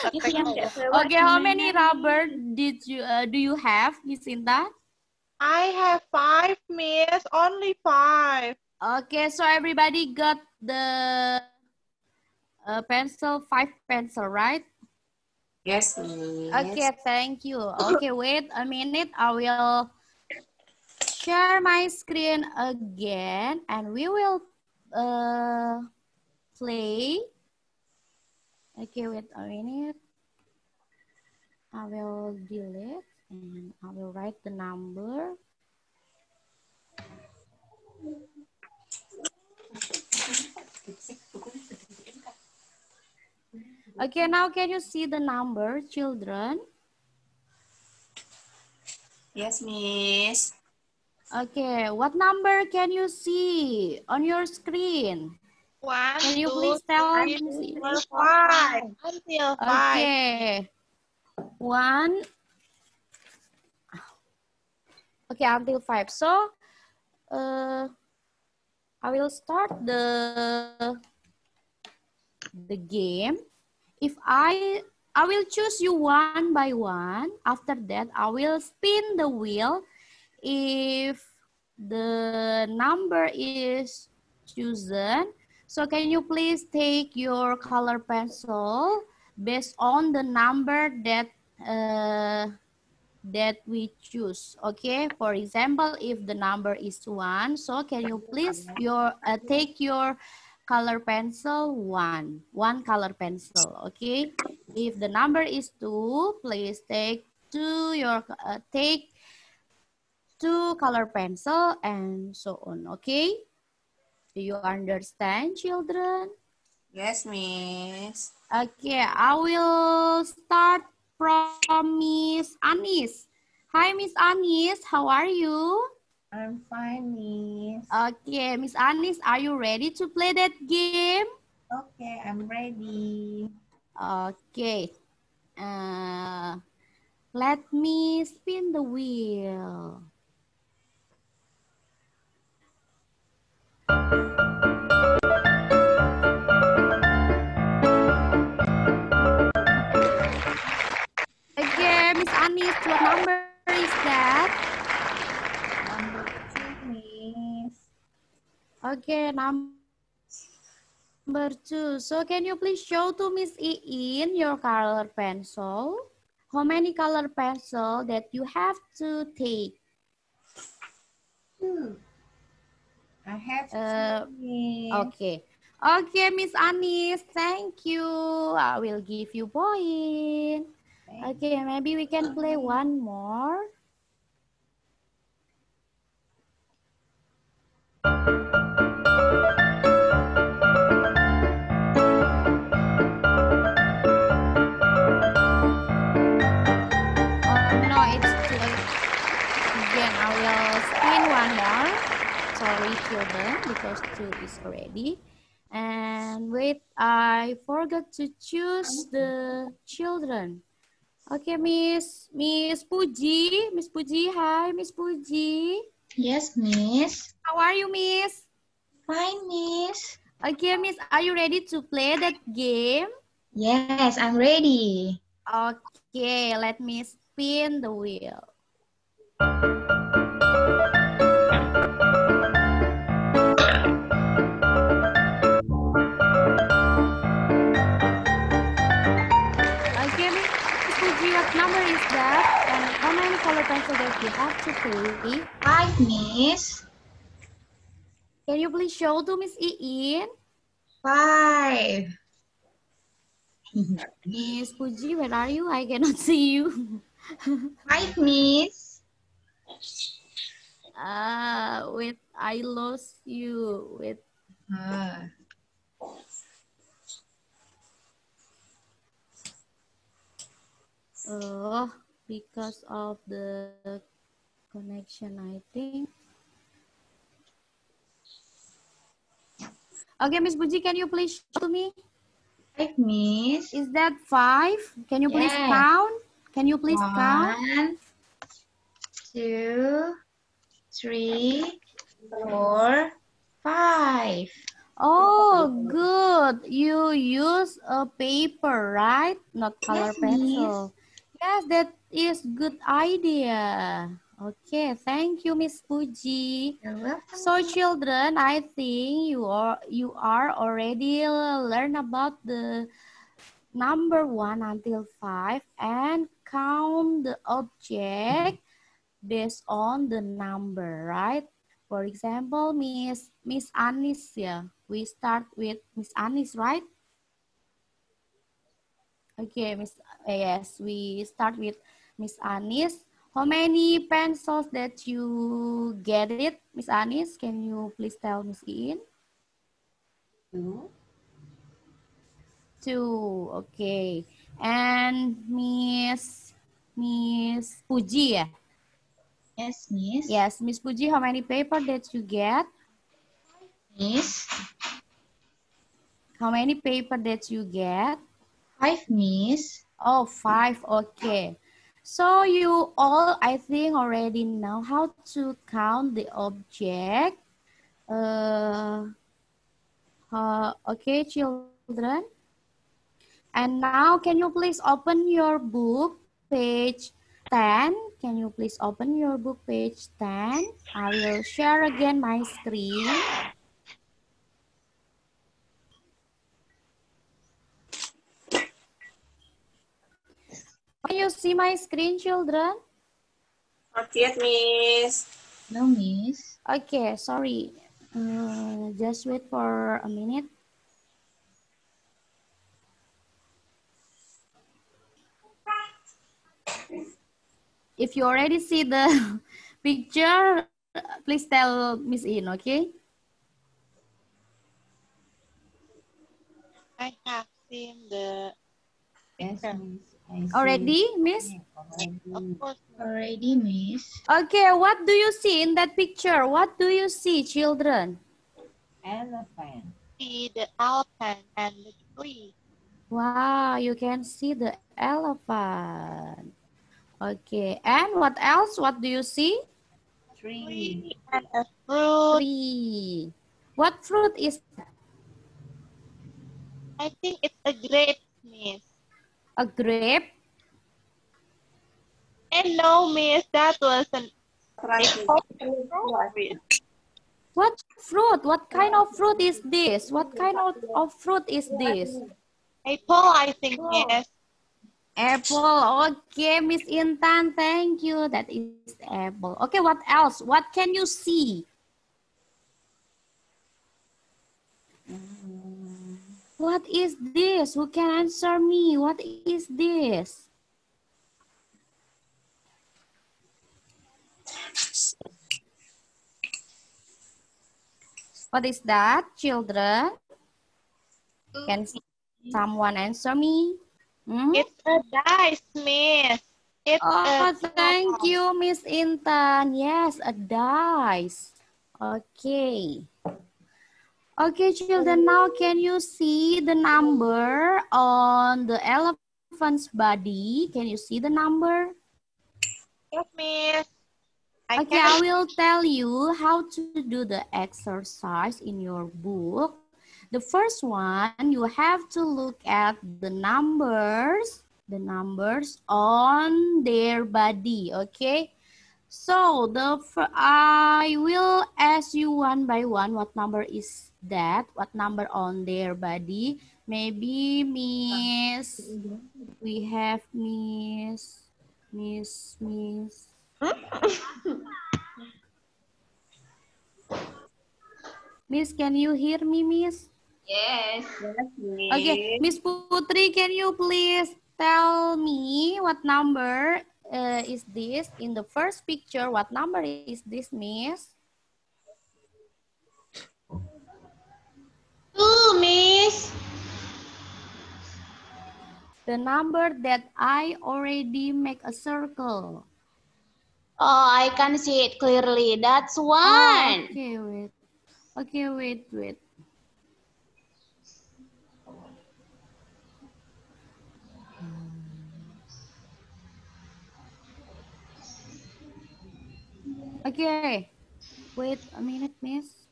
Itu yang nggak lewat Okay, how gimana many nih? rubber do you have, Miss Intan? I have 5, Miss. Only 5. Okay, so everybody got the pencil, 5 pencil, right? Yes, Miss. Okay, thank you. Okay, wait a minute. I will share my screen again and we will play. Okay, wait a minute. I will delete and I will write the number. Okay, now can you see the number, children? Yes, Miss. Okay, what number can you see on your screen? 1, Can you 2, please tell 3, me? 4, 5. Until 5. Okay, one. Okay, until 5. So, I will start the game. If I will choose you one by one. After that, I will spin the wheel. If the number is chosen, so can you please take your color pencil based on the number that we choose. Okay, for example, if the number is 1, so can you please take your color pencil one color pencil. Okay, if the number is 2, please take take 2 color pencil and so on. Okay, do you understand, children? Yes, Miss. Okay, I will start from Miss Anis. Hi, Miss Anis. How are you? I'm fine, Miss. Okay, Miss Anis, are you ready to play that game? Okay, I'm ready. Okay. Let me spin the wheel. Okay, Miss Anis, what number is that? Number 2, Miss. Okay, number 2. So can you please show to Miss Iin your color pencil? How many color pencil that you have to take? 2. I have 2, Miss. Okay. Okay, Miss Anis, thank you. I will give you point. Okay, maybe we can play one more. Oh no, it's too late. Again, I will spin one more. Sorry, children, because 2 is already. And wait, I forgot to choose the children. Okay, Miss Puji. Miss Puji, hi, Miss Puji. Yes, Miss. How are you, Miss? Fine, Miss. Okay, Miss, are you ready to play that game? Yes, I'm ready. Okay, let me spin the wheel. Okay, Miss Puji, what number is that? And how many color pencil that you have to take? 5, Miss. Can you please show to Miss Iin? 5. Miss Puji, where are you? I cannot see you. 5, Miss. Wait, I lost you. Wait. Oh, because of the connection, I think. Okay, Miss Puji, can you please show to me? 5, Miss. Is that 5? Can you please Yes. count? Can you please count? 1, 2, 3, 4, 5. Oh, good. You use a paper, right? Not color Yes, pencil. Yes, that is good idea. Okay, thank you, Miss Puji. You're welcome. So, children, I think you are already learn about the number 1 until 5 and count the object based on the number, right? For example, Miss Anis, yeah. We start with Miss Anis, right? Okay, yes, we start with Miss Anis. How many pencils that you get it, Miss Anis? Can you please tell Miss Iin? 2. 2, okay. And Miss Puji, yeah? Yes, Miss. Yes, Miss Puji, how many paper that you get? Miss. How many paper that you get? 5, Miss. Oh, 5, okay. So you all, I think, already know how to count the object. Okay, children. And now, can you please open your book, page 10? Can you please open your book, page 10? I will share again my screen. Can you see my screen, children? Not yet, Miss. No, Miss. Okay, sorry. Just wait for a minute. If you already see the picture, please tell Miss In, okay? I have seen the Yes, Miss. I see. Already, Miss? of course. Already, Miss. Okay, what do you see in that picture? What do you see, children? Elephant. See the elephant and the tree. Wow, you can see the elephant. Okay, and what else? What do you see? Tree. Tree and a fruit. Tree. What fruit is that? I think it's a grape, Miss. A grape? And no, Miss, that was an apple. What fruit? What kind of fruit is this? What kind of fruit is this? Apple, I think, yes. Apple. Okay, Miss Intan, thank you. That is apple. Okay, what else? What can you see? What is this? Who can answer me? What is this? What is that, children? Can someone answer me? Hmm? It's a dice, Miss. It's Thank you, Miss Intan. Yes, a dice. Okay. Okay, children, now can you see the number on the elephant's body? Can you see the number? Yes, Miss. Okay, I will tell you how to do the exercise in your book. The first one, you have to look at the numbers on their body, okay? So, I will ask you one by one what number is that, what number on their body. Maybe we have Miss. Miss, can you hear me, Miss? Yes. Okay, Miss Putri, can you please tell me what number is this? In the first picture, what number is this, Miss? 2, Miss. The the number that I already make a circle? Oh, I can see it clearly. That's Oh, one. okay, wait. Okay, wait. Okay, wait a minute, miss.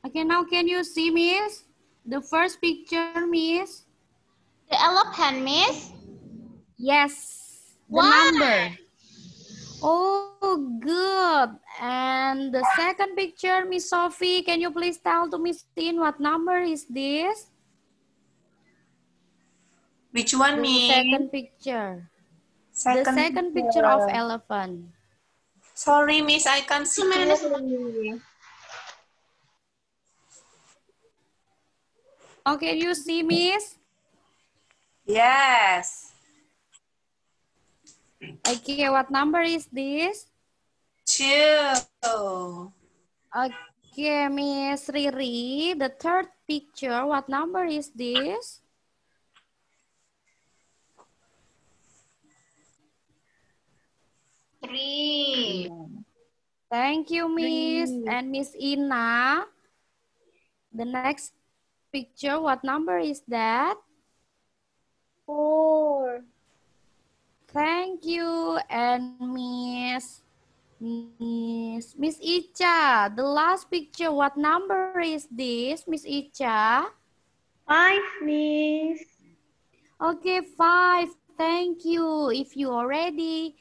Okay, now can you see, miss? The first picture, miss? The elephant, miss. Yes, the One. number. Oh, good. And the second picture, Miss Sophie, can you please tell to Miss Tin what number is this? Which one, The Miss? second picture. The second picture of elephant. Sorry, Miss, I can't see clearly. Oh, can you see, Miss? Yes. Okay, what number is this? 2. Okay, Miss Riri, the third picture, what number is this? 3. Thank you, Miss. And Miss Ina, the next picture, what number is that? 4. Thank you. And Miss Icha, the last picture, what number is this, Miss Icha? 5, miss. Okay, 5. Thank you. If you already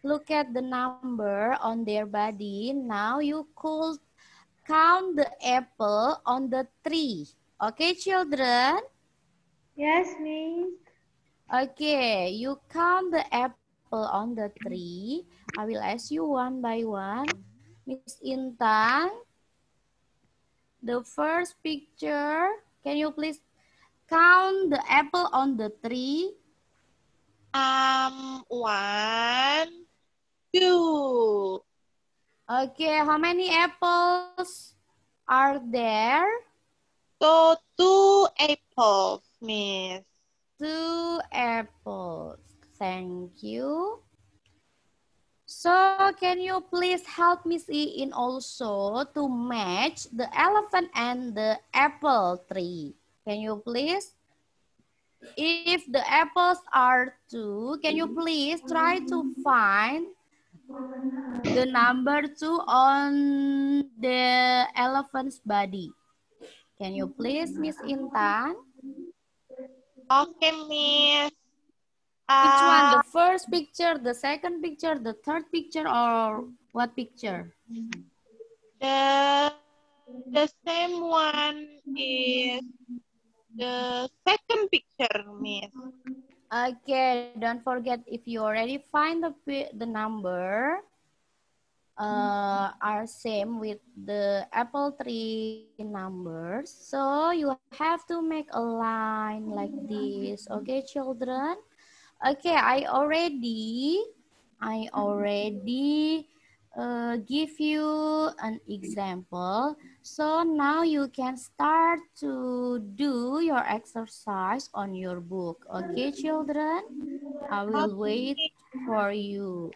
look at the number on their body, now you could count the apple on the tree. Okay, children? Yes, miss. Okay, you count the apple on the tree. I will ask you one by one. Miss Intan, the first picture, can you please count the apple on the tree? 1, 2. Okay, how many apples are there? So 2 apples, Miss. 2 apples. Thank you. So, can you please help Miss In also to match the elephant and the apple tree? Can you please? If the apples are 2, can you please try to find the number 2 on the elephant's body? Can you please, Miss Intan? Okay, Miss. Which one? The first picture, the second picture, the third picture, or what picture? The same one is the second picture, Miss. Okay, don't forget if you already find the number are same with the apple tree numbers, so you have to make a line like this. Okay, children? Okay, I already give you an example. So now you can start to do your exercise on your book. Okay, children? I will wait for you.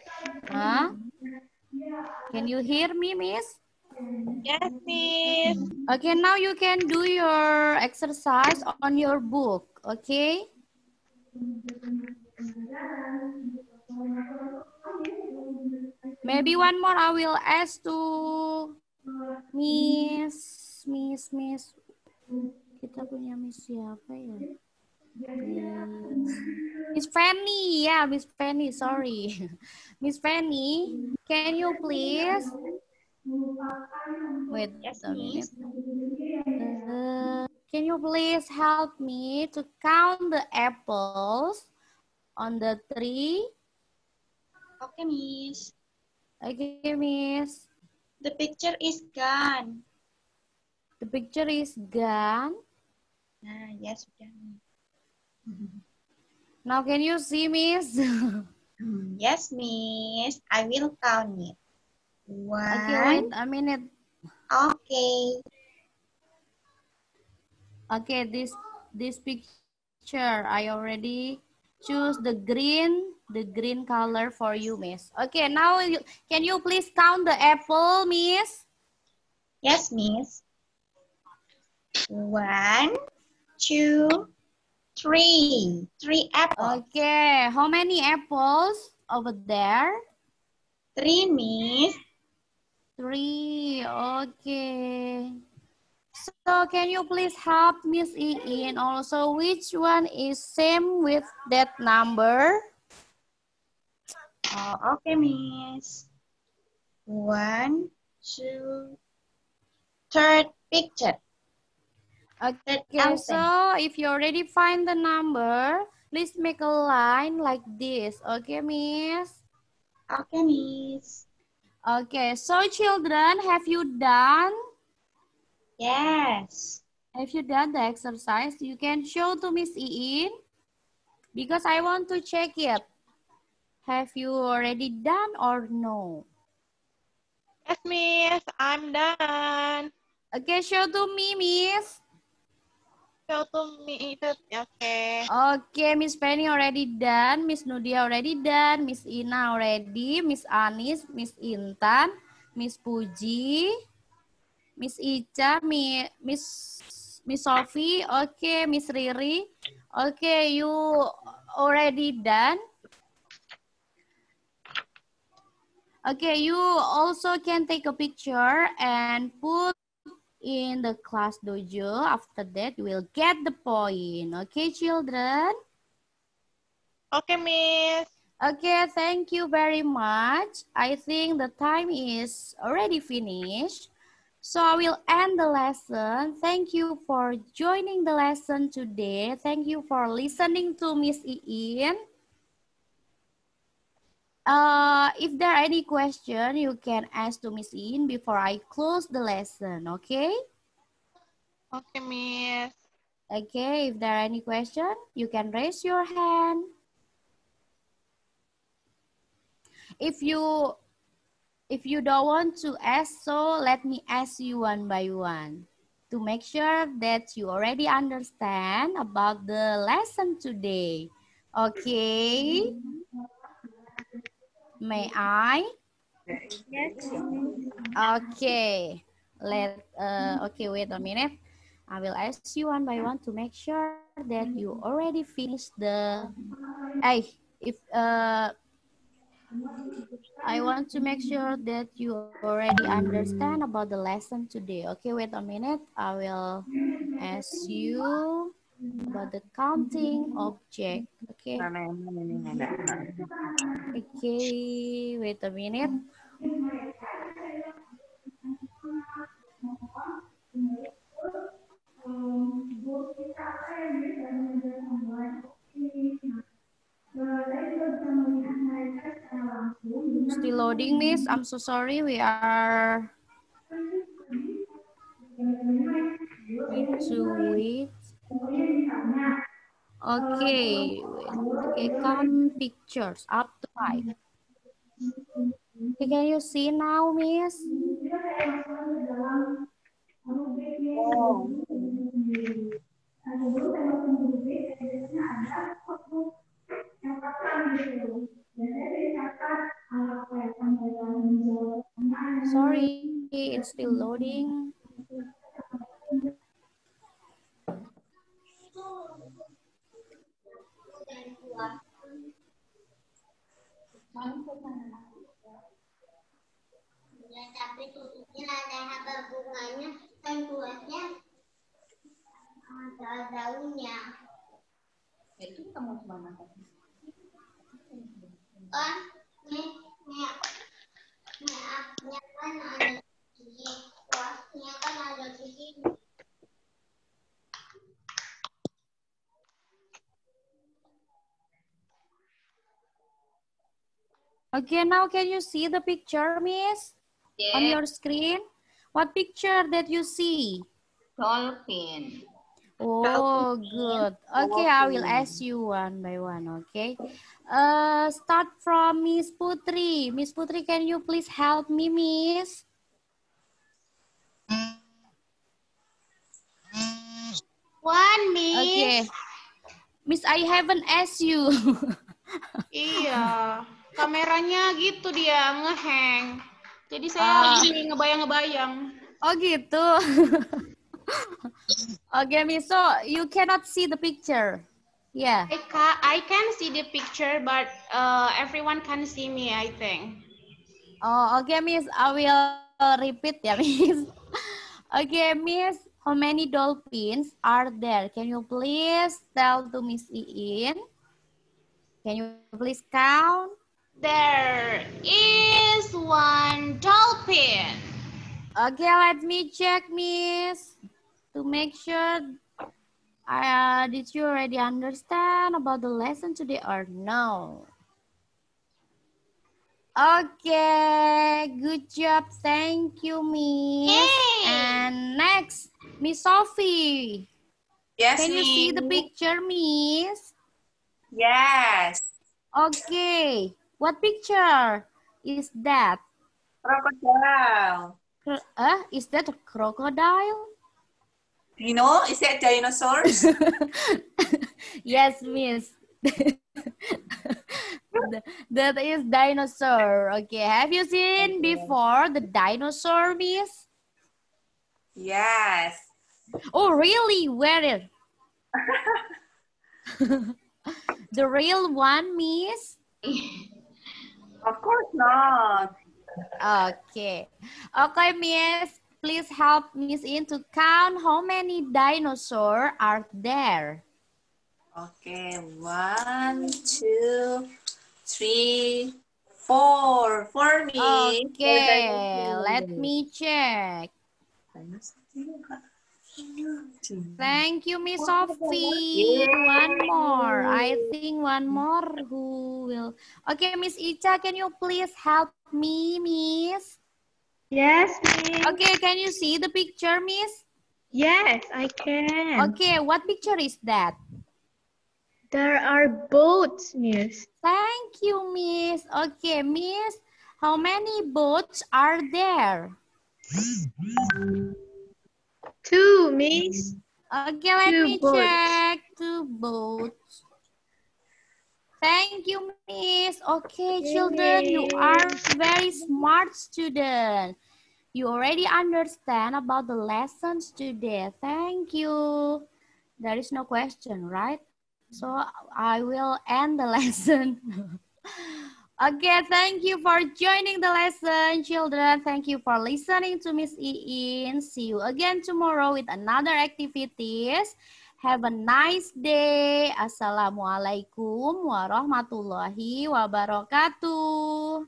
Huh? Can you hear me, Miss? Yes, Miss. Okay, now you can do your exercise on your book. Okay? Maybe one more I will ask to Miss. Kita punya Miss siapa ya? Miss Fanny. Yeah, Miss Fanny, sorry. Miss Fanny, can you please? Wait a minute. Can you please help me to count the apples on the tree? Okay, miss. Okay, Miss. The picture is gone. The picture is gone. Yes, sudah. Now can you see, Miss? Yes, miss. I will count it. 1. Okay, wait a minute. Okay. Okay, this picture I already choose the green color for you, Miss. Okay, now can you please count the apple, Miss? Yes, Miss. 1, 2, 3. 3 apples. Okay, how many apples over there? 3, Miss. 3. Okay. So can you please help Miss Iin also which one is same with that number? Oh, okay, Miss. 1, 2. Third picture. Okay, so if you already find the number, please make a line like this. Okay, Miss? Okay, Miss. Okay, so children, have you done? Yes. Have you done the exercise? You can show to Miss Iin because I want to check it. Have you already done or no? Yes, Miss. I'm done. Okay, show to me, Miss. Show to me itu. Okay. Okay, Miss Penny already done, Miss Nudia already done, Miss Ina already, Miss Anis, Miss Intan, Miss Puji, Miss Ica, Miss Sophie, okay, Miss Riri, okay, you already done. Okay, you also can take a picture and put in the class dojo. After that, you will get the point. Okay, children? Okay, Miss. Okay, thank you very much. I think the time is already finished. So I will end the lesson. Thank you for joining the lesson today. Thank you for listening to Miss Iin. If there are any question, you can ask to Miss Iin before I close the lesson, okay? Okay, Miss. Okay, if there are any question, you can raise your hand. If you don't want to ask, so let me ask you one by one to make sure that you already understand about the lesson today. Okay? May I? Yes, Miss. Okay. Okay, wait a minute. I will ask you one by one to make sure that you already finished the if I want to make sure that you already understand about the lesson today. Okay, wait a minute. I will ask you about the counting object. Okay. Okay, wait a minute. Still loading, Miss. I'm so sorry. We are need to wait. Okay, wait. Okay, count pictures up to 5. Okay, can you see now, Miss? Sorry, it's still loading. Tapi tutupnya ada bunganya dan buahnya ada daunnya. Itu kamu mana? Kan ada di kuasnya kan ada di sini. Okay, now can you see the picture, Miss? Yes. On your screen? What picture that you see? Dolphin. Oh, good. Okay, I will ask you one by one, okay? Start from Miss Putri. Miss Putri, can you please help me, Miss? One, Miss. Okay. Miss, I haven't asked you. Iya, kameranya gitu dia ngehang. Jadi saya ini ngebayang-ngebayang. Oh gitu. Okay, Miss, so you cannot see the picture. Yeah. I can see the picture, but everyone can see me, I think. Oh, okay, Miss. I will repeat ya, Miss. Okay, Miss. How many dolphins are there? Can you please tell to Miss Iin? Can you please count? There is one dolphin. Okay, let me check, Miss, to make sure. Did you already understand about the lesson today or no? Okay, good job. Thank you, Miss. Yay! And next, Miss Sophie. Yes, Can you see the picture, Miss? Yes. Okay. What picture is that? Crocodile. Is that a crocodile? You know, is that dinosaurs? Yes, Miss. That is dinosaur. Okay. Have you seen before the dinosaur, Miss? Yes. Oh, really? Where? The real one, Miss? Of course not. Okay. Okay, Miss. Please help Miss In to count how many dinosaurs are there. Okay, 1, 2, 3, 4. For me. Okay, let me check. Thank you, Miss Sophie. One more. I think one more who will. Okay, Miss Icha, can you please help me, Miss? Yes, Miss. Okay, can you see the picture, Miss? Yes, I can. Okay, what picture is that? There are boats, Miss. Thank you, Miss. Okay, Miss, how many boats are there? 2, Miss. Okay, let me check. 2 boats. Thank you, Miss. Okay, children, you are very smart student. You already understand about the lessons today. Thank you. There is no question, right? So I will end the lesson. Okay, thank you for joining the lesson, children. Thank you for listening to Miss Iin. See you again tomorrow with another activities. Have a nice day. Assalamualaikum warahmatullahi wabarakatuh.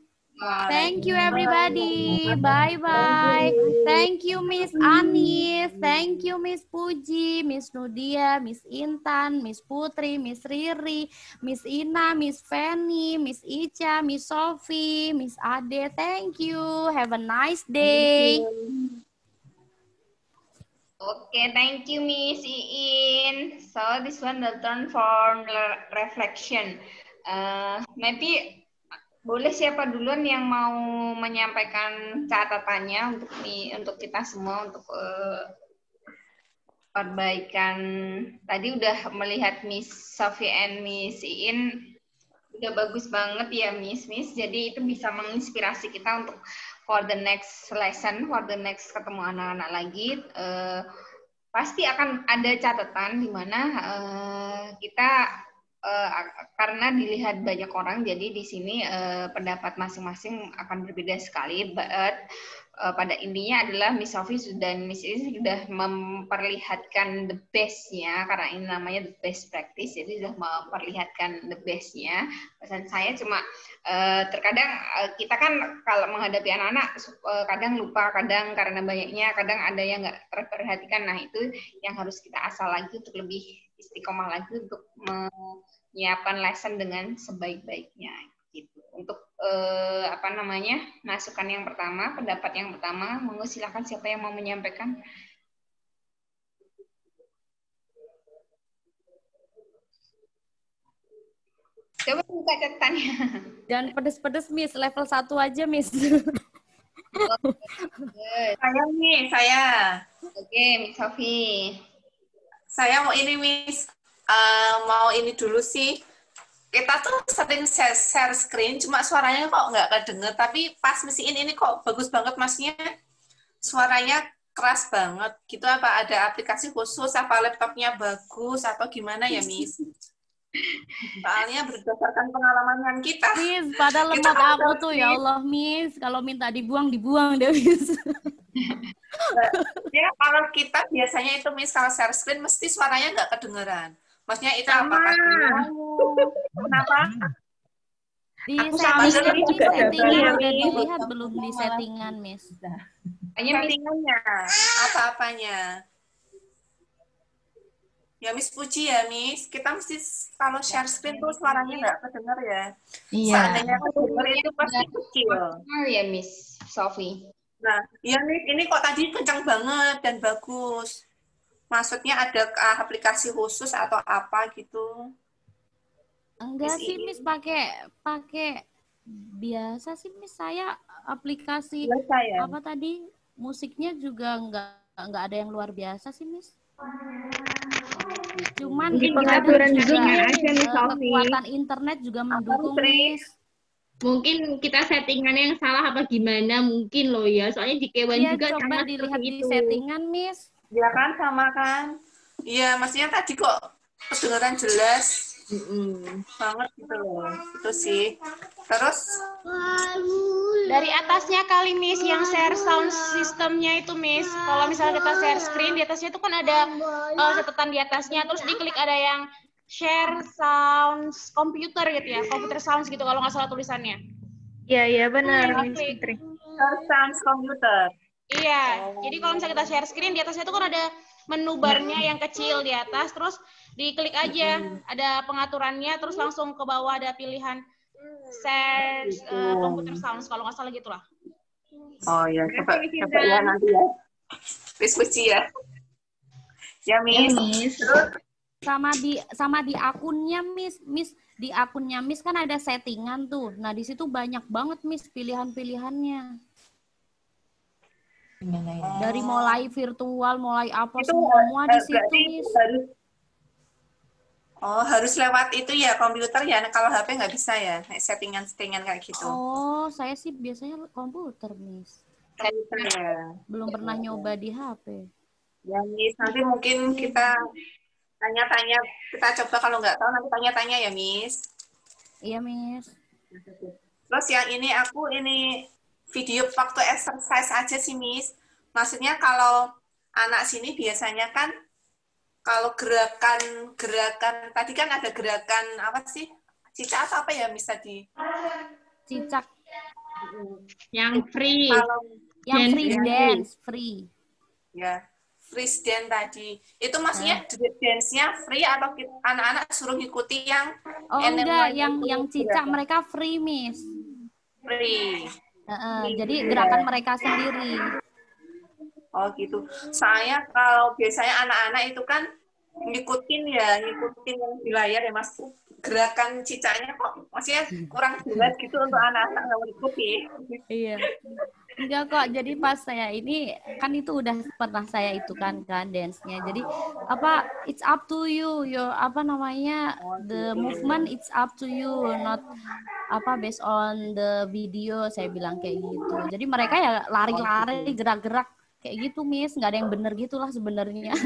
Thank you, everybody. Bye-bye. Thank you, Miss Anis. Thank you, Miss Puji, Miss Nudia, Miss Intan, Miss Putri, Miss Riri, Miss Ina, Miss Fanny, Miss Icha, Miss Sophie, Miss Ade. Thank you. Have a nice day. Okay, thank you, Miss Iin. So this one the turn for reflection. Maybe boleh siapa duluan yang mau menyampaikan catatannya untuk kita semua untuk perbaikan. Tadi udah melihat Miss Sophie and Miss Iin udah bagus banget ya Miss. Jadi itu bisa menginspirasi kita untuk for the next lesson, for the next ketemu anak-anak lagi. Pasti akan ada catatan di mana kita karena dilihat banyak orang, jadi di sini pendapat masing-masing akan berbeda sekali. But pada intinya adalah Miss Sophie dan Miss ini sudah memperlihatkan the best-nya, karena ini namanya the best practice, jadi sudah memperlihatkan the best-nya. Pesan saya cuma terkadang kita kan kalau menghadapi anak-anak kadang lupa, kadang karena banyaknya, kadang ada yang nggak terperhatikan. Nah itu yang harus kita asah lagi untuk lebih istiqomah lagi untuk menyiapkan lesson dengan sebaik-baiknya gitu. Untuk masukan yang pertama, pendapat yang pertama, monggo silakan siapa yang mau menyampaikan. Coba buka catatannya. Jangan pedes-pedes, Miss. Level 1 aja, Miss. Saya. Oke, Miss Sophie. Saya mau ini, Miss. mau ini dulu sih. Kita tuh sering share screen, cuma suaranya kok nggak kedenger. Tapi pas misiin ini kok bagus banget, maksudnya suaranya keras banget. Gitu apa ada aplikasi khusus, apa laptopnya bagus, atau gimana ya, Miss? Soalnya berdasarkan pengalaman kita. Miss, pada lemot aku tuh ya Allah, Miss. Kalau minta dibuang deh, Miss. Ya, kalau kita biasanya itu, Miss, kalau share screen mesti suaranya nggak kedengeran. Maksudnya itu apakah kenapa? Di Aku sama settingan, juga settingan ada. udah dilihat belum di settingan, Miss? Settingannya, apa-apanya? Ya, Miss puji ya, Miss. Kita mesti kalau share screen tuh suaranya nggak kedengar ya. Iya. Seandainya kedengar itu pasti kecil. Ya, Miss Sophie. Nah, ya Miss, ini kok tadi kencang banget dan bagus. Maksudnya ada aplikasi khusus atau apa gitu? Enggak sih, Miss, pakai biasa sih, Miss. Saya aplikasi biasa, ya? apa tadi? Musiknya juga enggak ada yang luar biasa sih, Miss. Cuman Di pengaturan juga Zoom-nya aja, Miss Sophie. kekuatan internet juga mendukung, Miss. Mungkin kita settingannya yang salah apa gimana mungkin loh ya. Soalnya di Kewan Iya, juga coba sama dilihat seperti di itu. settingan, Miss. Ya kan, sama kan? Iya, maksudnya tadi kok kedengaran jelas banget gitu loh. Itu sih. Terus Dari atasnya kali, Miss, yang share sound systemnya itu, Miss. Kalau misalnya kita share screen, di atasnya itu kan ada catatan di atasnya. Terus diklik ada yang share sounds komputer gitu ya. Computer sounds gitu kalau nggak salah tulisannya. Iya benar, Iya, Miss klik. Fitri. sound komputer. Iya, jadi kalau misalnya kita share screen, di atasnya itu kan ada menu barnya yang kecil di atas, terus diklik aja, ada pengaturannya, terus langsung ke bawah ada pilihan share computer sounds, kalau nggak salah gitu lah. Oh ya, coba ya nanti ya. Miss puji ya. Ya, Miss. Terus sama di akunnya, Miss di akunnya Miss kan ada settingan tuh. Nah, di situ banyak banget, Miss, pilihan-pilihannya. Dari mulai virtual, mulai apa itu semua di situ, berarti Miss. harus lewat itu ya komputer ya. Nah, kalau HP nggak bisa ya, settingan kayak gitu. Oh, saya sih biasanya komputer, Miss. Komputer ya. Belum pernah nyoba di HP. Ya, Miss, nanti mungkin kita tanya-tanya, kita coba kalau nggak tahu nanti tanya-tanya ya, Miss. Iya, Miss. Terus yang ini video waktu exercise aja sih, Miss. Maksudnya kalau anak sini biasanya kan kalau gerakan tadi kan ada gerakan apa sih? Cicak atau apa ya, Miss tadi? Cicak. Yang free. Yang free dance, free. Ya, free dance tadi. Itu maksudnya dance-nya free atau anak-anak suruh ngikuti yang enggak, yang cicak mereka free, Miss. Free. Jadi gerakan mereka sendiri. Oh gitu. Saya kalau biasanya anak-anak itu kan ngikutin yang di layar ya, Mas. Gerakan cicaknya kok maksudnya kurang jelas gitu untuk anak-anak nggak mengikuti. Iya. Enggak kok. Jadi pas saya ini kan itu udah pernah saya itu kan dance-nya. Jadi it's up to you. Your the movement it's up to you, not based on the video, saya bilang kayak gitu. Jadi mereka ya lari-lari, gerak-gerak kayak gitu, Miss. Nggak ada yang bener gitulah sebenarnya.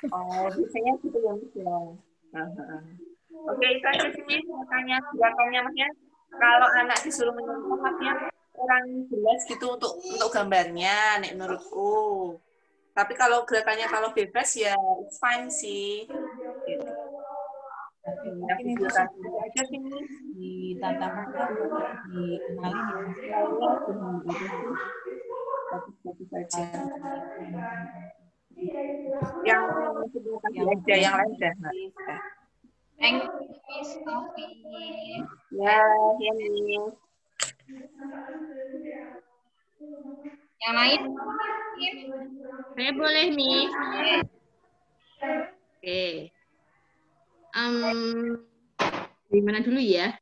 Oh, biasanya gitu ya, Miss ya. Oke, itu aja sih, Miss. Makanya gerakannya, maksudnya kalau anak disuruh menonton, maksudnya kurang jelas gitu untuk gambarnya, nek menurutku. Tapi kalau gerakannya kalau bebas ya it's fine sih. Gitu. Mungkin itu aja sih, Miss. Di tatap muka dikenalin yang aja yang lain dah. Thank you, Miss Sophie. Ya, Miss. Yang lain? Saya boleh, Miss. Oke. Di mana dulu ya?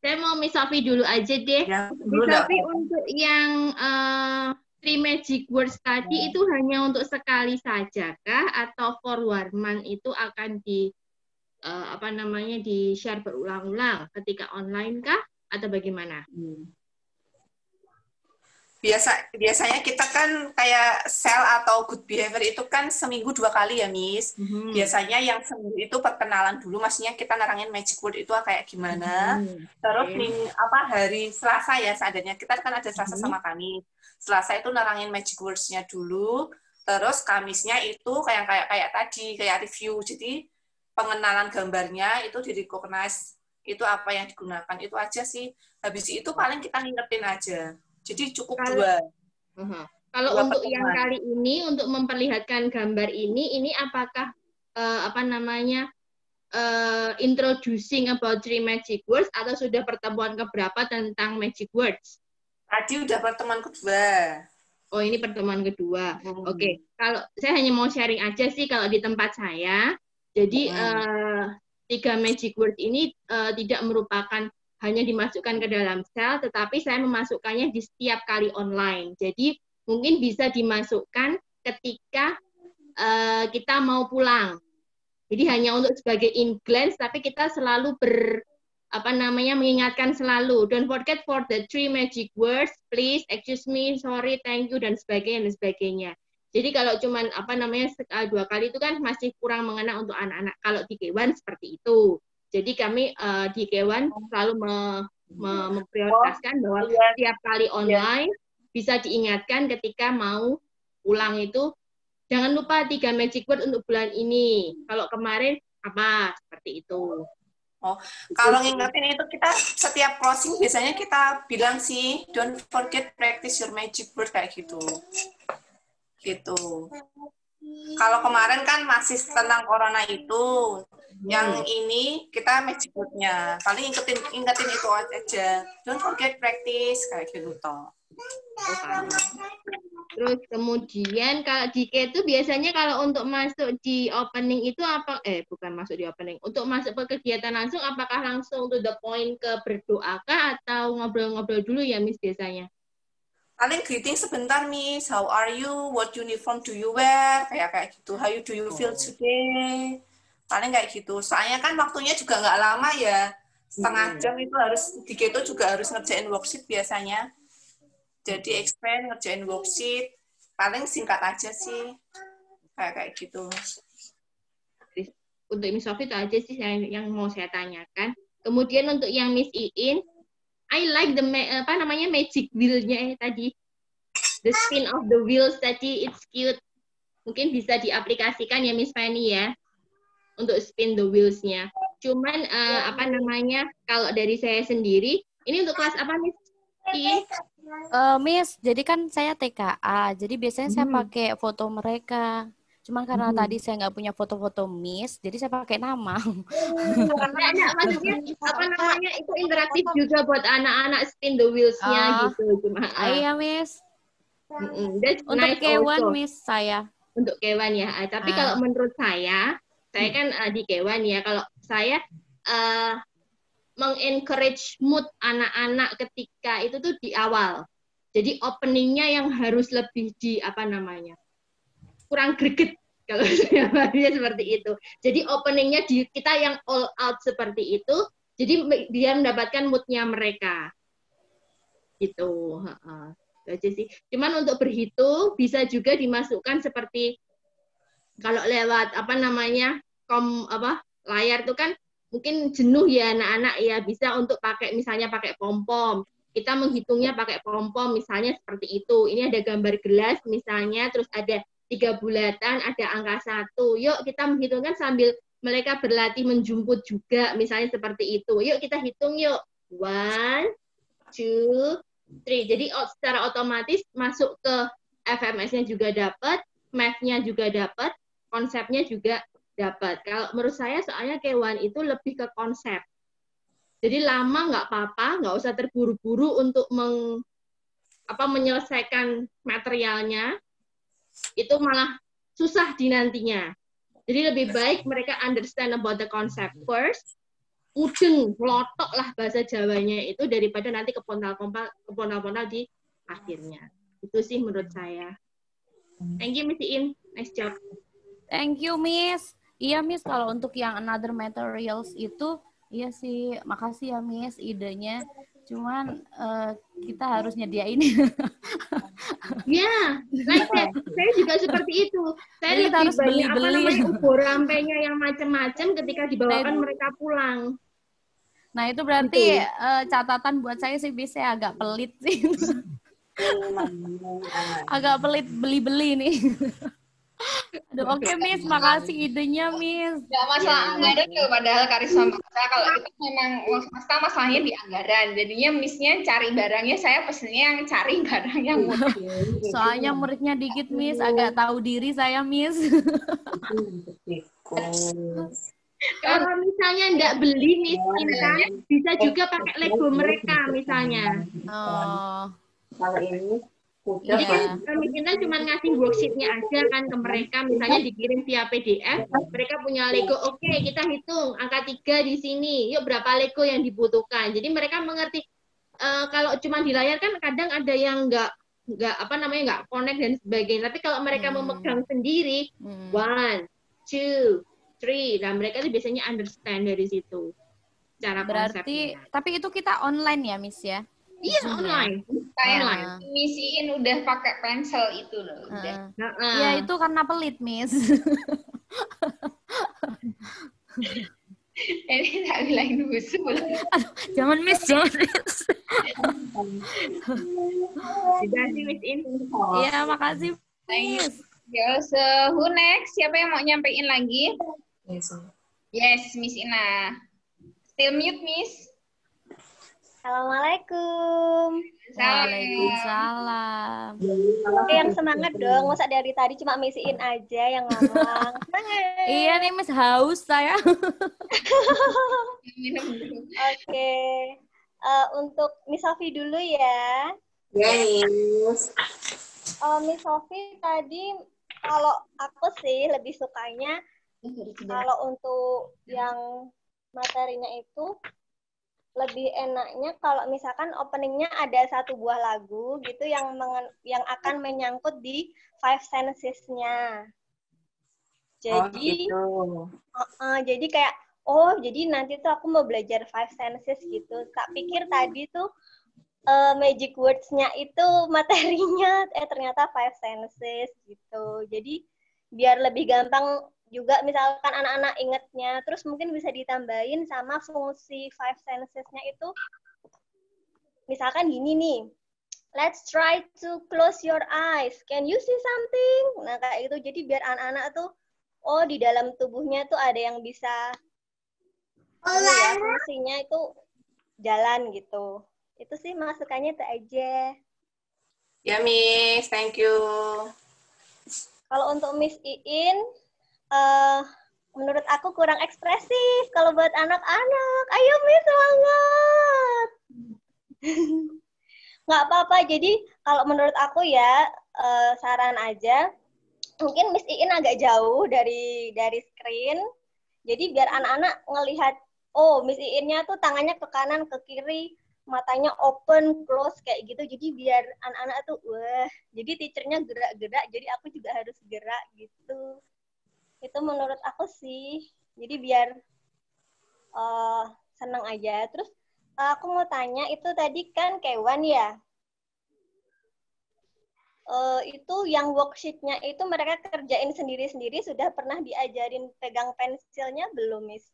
Saya mau Miss Sophie dulu aja deh. Ya, Miss Sophie untuk yang 3 magic words tadi itu hanya untuk sekali saja kah, atau for 1 month itu akan di di share berulang-ulang ketika online kah, atau bagaimana? Biasanya kita kan kayak sell atau good behavior itu kan seminggu 2 kali ya, Miss. Biasanya yang seminggu itu perkenalan dulu, maksudnya kita nerangin magic word itu kayak gimana. Terus hari Selasa ya, seadanya kita kan ada Selasa sama Kamis. Selasa itu nerangin magic words-nya dulu. Terus Kamisnya itu kayak tadi, kayak review. Jadi pengenalan gambarnya itu di-recognize itu apa yang digunakan, itu aja sih. Habis itu paling kita ngingetin aja. Jadi cukup 2. Kalau untuk yang kali ini, untuk memperlihatkan gambar ini apakah introducing about 3 magic words, atau sudah pertemuan keberapa tentang magic words? Tadi udah pertemuan kedua. Oh, ini pertemuan kedua. Oke. Kalau saya hanya mau sharing aja sih kalau di tempat saya. Jadi 3 magic words ini tidak merupakan hanya dimasukkan ke dalam sel, tetapi saya memasukkannya di setiap kali online. Jadi mungkin bisa dimasukkan ketika kita mau pulang. Jadi hanya untuk sebagai in glance, tapi kita selalu mengingatkan selalu. Don't forget for the 3 magic words, please, excuse me, sorry, thank you, dan sebagainya. Jadi kalau cuman 2 kali itu kan masih kurang mengena untuk anak-anak. Kalau di K1 seperti itu. Jadi kami di K1 selalu memprioritaskan bahwa setiap kali online bisa diingatkan ketika mau pulang itu, jangan lupa 3 magic word untuk bulan ini. Kalau kemarin seperti itu. Kalau ngingetin itu kita setiap closing biasanya kita bilang sih, don't forget practice your magic word kayak gitu. Kalau kemarin kan masih tentang corona itu, yang ini kita magic word-nya. Paling ingetin itu aja. Don't forget practice kayak gitu toh. Terus kemudian kalau di K itu biasanya kalau untuk masuk di opening itu bukan masuk di opening. Untuk masuk ke kegiatan langsung, apakah langsung to the point ke berdoa kah, atau ngobrol-ngobrol dulu ya, Miss, biasanya? Paling greeting sebentar, Miss. How are you? What uniform do you wear? Kayak gitu. How do you feel today? Paling kayak gitu. Soalnya kan waktunya juga nggak lama ya. Setengah jam itu harus, di Keto juga harus ngerjain worksheet biasanya. Jadi expand, ngerjain worksheet. Paling singkat aja sih. Kayak gitu. Untuk Miss Sofi itu aja sih yang mau saya tanyakan. Kemudian untuk yang Miss Iin, I like the magic wheel-nya tadi. The spin of the wheels tadi, it's cute. Mungkin bisa diaplikasikan ya Miss Fanny ya. Untuk spin the wheels-nya. Cuman kalau dari saya sendiri, ini untuk kelas apa, Miss? Miss, jadi kan saya TKA, jadi biasanya saya pakai foto mereka. Cuman karena tadi saya nggak punya foto-foto Miss, jadi saya pakai nama. Maksudnya itu interaktif juga buat anak-anak spin the wheels-nya gitu. Iya, Miss. Untuk nice K1, Miss, saya. Untuk K1 ya. Tapi kalau menurut saya kan di K1 ya, kalau saya mengencourage mood anak-anak ketika itu tuh di awal. Jadi openingnya yang harus lebih kurang greget kalau saya bahasnya seperti itu. Jadi openingnya kita yang all out seperti itu, jadi dia mendapatkan moodnya mereka. Gitu. Aja sih. Cuman untuk berhitung bisa juga dimasukkan seperti kalau lewat layar itu kan mungkin jenuh ya anak-anak ya, bisa untuk misalnya pakai pom-pom. Kita menghitungnya pakai pom-pom misalnya seperti itu. Ini ada gambar gelas misalnya, terus ada 3 bulatan, ada angka 1. Yuk kita menghitungkan sambil mereka berlatih menjemput juga, misalnya seperti itu. Yuk kita hitung yuk. 1, 2, 3. Jadi secara otomatis masuk ke FMS-nya juga dapat, math-nya juga dapat, konsepnya juga dapat. Kalau menurut saya soalnya K1 itu lebih ke konsep. Jadi lama nggak apa-apa, nggak usah terburu-buru untuk menyelesaikan materialnya. Itu malah susah di nantinya. Jadi lebih baik mereka understand about the concept first, mudeng, lotok lah bahasa Jawanya itu, daripada nanti kepontal-pontal di akhirnya. Itu sih menurut saya. Thank you, Miss Iin. Nice job. Thank you, Miss. Iya, Miss, kalau untuk yang another materials itu, iya sih, makasih ya, Miss, idenya. Cuman kita harus nyediain. Ya, like that. Saya juga seperti itu. Saya Jadi kita lebih harus banyak beli-beli. ubur rampenya yang macam-macam ketika dibawakan mereka pulang. Nah, itu berarti catatan buat saya sih, Miss, saya agak pelit sih. Agak pelit beli-beli nih. Aduh, oke, Miss, makasih idenya, Miss. Nggak masalah anggaran tuh, padahal karisma maksa kalau itu memang masalahnya di anggaran. Jadinya Miss-nya cari barangnya, saya pesennya yang cari barang yang murah. Soalnya muridnya dikit, Miss, agak tahu diri saya, Miss. Kalau misalnya nggak beli Miss Intan, bisa juga pakai Lego mereka misalnya. Oh. Kalau ini Jadi kan Miss Intan cuma ngasih worksheet-nya aja kan ke mereka, misalnya dikirim via PDF, mereka punya Lego, oke, kita hitung angka 3 di sini, yuk berapa Lego yang dibutuhkan. Jadi mereka mengerti. Kalau cuma di layar kan kadang ada yang nggak connect dan sebagainya. Tapi kalau mereka memegang sendiri, 1, 2, 3, nah mereka itu biasanya understand dari situ cara Berarti, konsepnya. tapi itu kita online ya, Miss ya? Iya, online. Kayak misiin udah pakai pensel itu loh. Udah. Ya itu karena pelit, Miss. Ini tak bilangin usul. Jangan, Miss, jangan, Miss. Dikasih Miss In. Iya, makasih, Miss. So, who next? Siapa yang mau nyampein lagi? Yes, Miss Ina. Still mute, Miss. Assalamualaikum. Waalaikumsalam. Yang semangat dong, masa dari tadi cuma misiin aja yang ngomong. Iya nih, Miss, haus saya. Oke. Untuk Miss Sofi dulu ya. Yes. Miss Sofi tadi, kalau aku sih lebih sukanya kalau untuk yang materinya itu lebih enaknya kalau misalkan openingnya ada satu buah lagu gitu yang akan menyangkut di five senses-nya. Jadi, jadi kayak jadi nanti tuh aku mau belajar five senses gitu. Tak pikir tadi tuh magic words-nya itu materinya ternyata five senses gitu. Jadi biar lebih gampang juga misalkan anak-anak ingetnya, terus mungkin bisa ditambahin sama fungsi five senses-nya itu, misalkan gini nih, let's try to close your eyes, can you see something? Nah kayak itu, jadi biar anak-anak tuh, di dalam tubuhnya tuh ada yang bisa, ya fungsinya itu jalan gitu. Itu sih masukannya itu aja. Ya Miss, thank you. Kalau untuk Miss Iin, menurut aku kurang ekspresif kalau buat anak-anak. Ayo Miss, semangat. Nggak apa-apa. Jadi kalau menurut aku ya, saran aja, mungkin Miss Iin agak jauh dari screen. Jadi biar anak-anak ngelihat, Miss Iinnya tuh tangannya ke kanan, ke kiri, matanya open, close, kayak gitu. Jadi biar anak-anak tuh, wah, jadi teachernya gerak-gerak, jadi aku juga harus gerak gitu. Itu menurut aku sih. Jadi biar seneng aja. Terus aku mau tanya, itu tadi kan Kewan ya? Itu yang worksheet-nya itu mereka kerjain sendiri-sendiri, sudah pernah diajarin pegang pensilnya belum, Miss?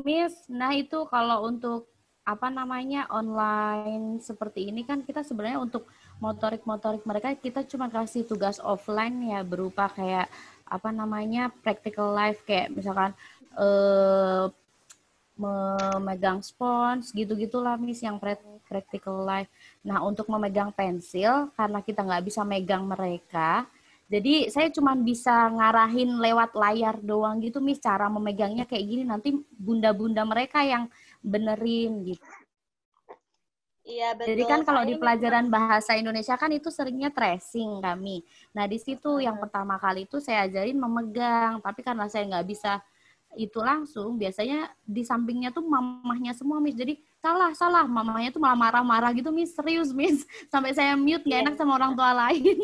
Miss, nah itu kalau untuk online seperti ini kan kita sebenarnya untuk motorik-motorik mereka kita cuma kasih tugas offline ya, berupa kayak practical life, kayak misalkan memegang spons gitu-gitulah Miss, yang practical life. Nah untuk memegang pensil karena kita nggak bisa megang mereka, jadi saya cuma bisa ngarahin lewat layar doang gitu Miss, cara memegangnya kayak gini, nanti bunda-bunda mereka yang benerin gitu. Iya betul. Jadi kan kalau di pelajaran bahasa Indonesia kan itu seringnya tracing kami. Nah di situ yang pertama kali itu saya ajarin memegang, tapi karena saya nggak bisa itu langsung, biasanya di sampingnya tuh mamahnya semua Miss. Jadi salah. Mamanya tuh malah marah-marah gitu, Miss. Serius, Miss. Sampai saya mute, nggak enak sama orang tua lain.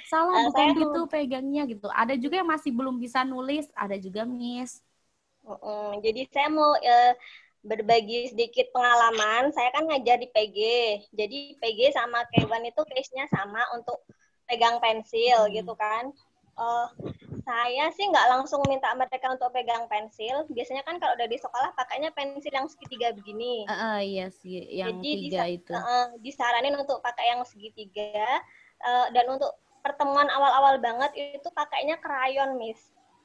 Salah, bukan gitu pegangnya gitu. Ada juga yang masih belum bisa nulis, ada juga, Miss. Jadi saya mau berbagi sedikit pengalaman. Saya kan ngajar di PG. Jadi PG sama Kewan itu case-nya sama untuk pegang pensil gitu kan. Saya sih nggak langsung minta mereka untuk pegang pensil. Biasanya kan kalau udah di sekolah pakainya pensil yang segitiga begini. Iya sih, yang jadi 3 itu. Disaranin untuk pakai yang segitiga. Dan untuk pertemuan awal-awal banget itu pakainya krayon, Miss.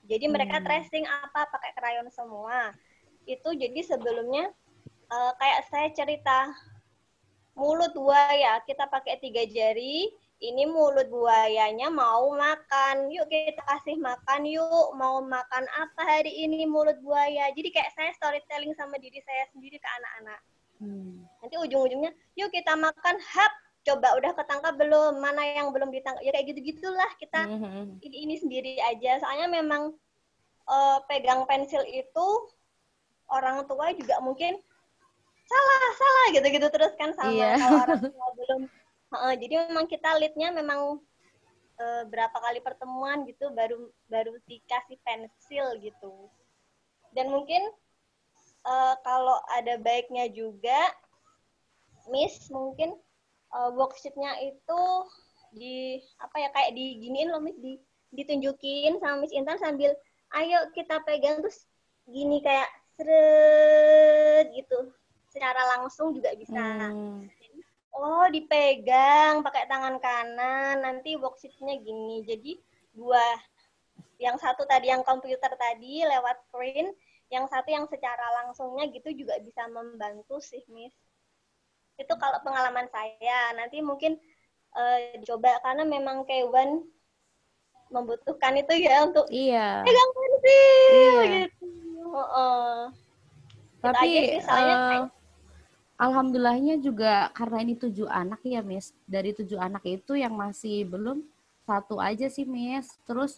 Jadi mereka tracing apa pakai krayon semua. Itu jadi sebelumnya kayak saya cerita mulut buaya kita pakai 3 jari. Ini mulut buayanya mau makan. Yuk kita kasih makan yuk. Mau makan apa hari ini mulut buaya. Jadi kayak saya storytelling sama diri saya sendiri ke anak-anak. Nanti ujung-ujungnya yuk kita makan. Hap. Coba udah ketangkap belum? Mana yang belum ditangkap? Ya kayak gitu-gitulah kita ini sendiri aja. Soalnya memang pegang pensil itu orang tua juga mungkin salah gitu-gitu terus kan sama kalau orang tua belum. Jadi memang kita lead-nya memang berapa kali pertemuan gitu baru dikasih pensil gitu. Dan mungkin kalau ada baiknya juga, Miss mungkin worksheet-nya itu kayak diginiin loh, Miss, ditunjukin sama Miss Intan sambil ayo kita pegang terus gini kayak seret gitu. Secara langsung juga bisa. Oh, dipegang pakai tangan kanan, nanti worksheet-nya gini. Jadi yang satu tadi yang komputer tadi lewat screen, yang satu yang secara langsungnya gitu juga bisa membantu sih, Miss. Itu kalau pengalaman saya. Nanti mungkin coba karena memang Kewan membutuhkan itu ya untuk pegang pensil gitu. Tapi alhamdulillahnya juga karena ini 7 anak ya, Miss. Dari 7 anak itu yang masih belum 1 aja sih, Miss. Terus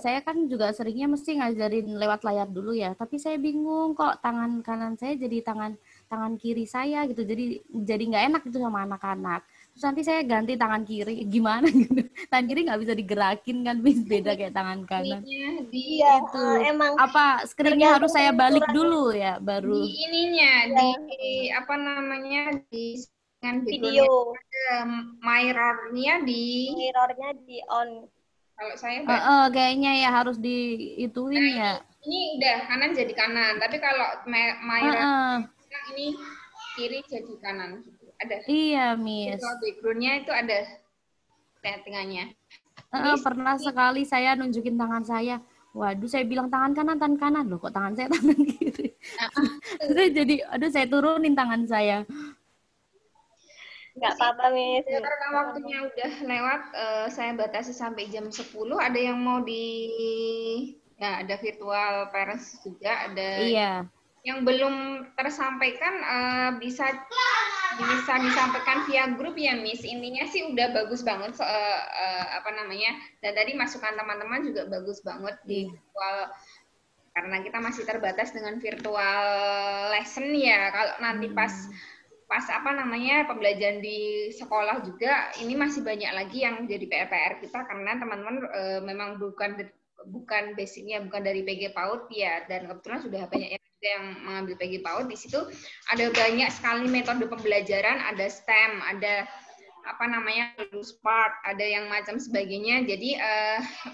saya kan juga seringnya mesti ngajarin lewat layar dulu ya. Tapi saya bingung kok tangan kanan saya jadi tangan kiri saya gitu. Jadi nggak enak gitu sama anak-anak. Terus nanti saya ganti tangan kiri, gimana gitu. Tangan kiri nggak bisa digerakin kan, Miss, beda kayak tangan kanan. Iya, itu. Emang. Apa screen-nya harus saya balik dulu ya, baru. Di ininya, di apa namanya, di video. Mirror-nya di on. Kalau saya kayaknya ya harus diituin ya. Ini udah kanan jadi kanan, tapi kalau mirror ini kiri jadi kanan gitu. Ada. Iya, Miss. Background-nya itu ada settingannya. Pernah sekali saya nunjukin tangan saya. Waduh, saya bilang tangan kanan loh, kok tangan saya tangan kiri. Saya jadi, saya turunin tangan saya. Nggak apa-apa, Miss. Karena waktunya udah lewat, saya batasi sampai jam 10. Ada yang mau ada virtual parents juga, ada yang belum tersampaikan bisa disampaikan via grup ya, Miss. Intinya sih udah bagus banget dan tadi masukan teman-teman juga bagus banget di virtual, karena kita masih terbatas dengan virtual lesson ya. Kalau nanti pas pembelajaran di sekolah juga ini masih banyak lagi yang jadi PR kita, karena teman-teman memang bukan basicnya bukan dari PG PAUD ya, dan kebetulan sudah banyak yang mengambil PG PAUD. Di situ ada banyak sekali metode pembelajaran, ada STEM, ada SPARK, ada yang macam sebagainya. Jadi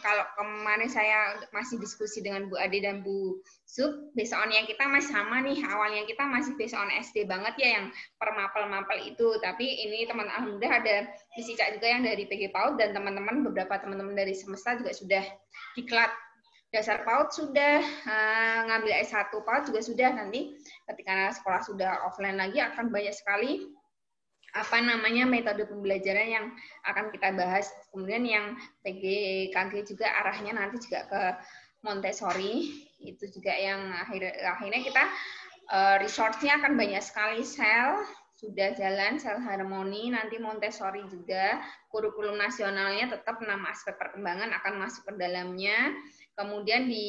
kalau kemarin saya masih diskusi dengan Bu Ade dan Bu Sub, based on yang kita masih sama nih, awalnya kita masih based on SD banget ya, yang per mapel itu. Tapi ini alhamdulillah ada Miss Ica juga yang dari PG PAUD, dan beberapa teman-teman dari Semesta juga sudah diklat dasar PAUD, sudah ngambil S1 PAUD juga sudah. Nanti ketika sekolah sudah offline lagi akan banyak sekali metode pembelajaran yang akan kita bahas. Kemudian yang PGKG juga arahnya nanti juga ke Montessori, itu juga yang akhirnya kita resource-nya akan banyak sekali. Sel sudah jalan, sel harmoni, nanti Montessori juga, kurikulum nasionalnya tetap 6 aspek perkembangan akan masuk ke dalamnya. Kemudian di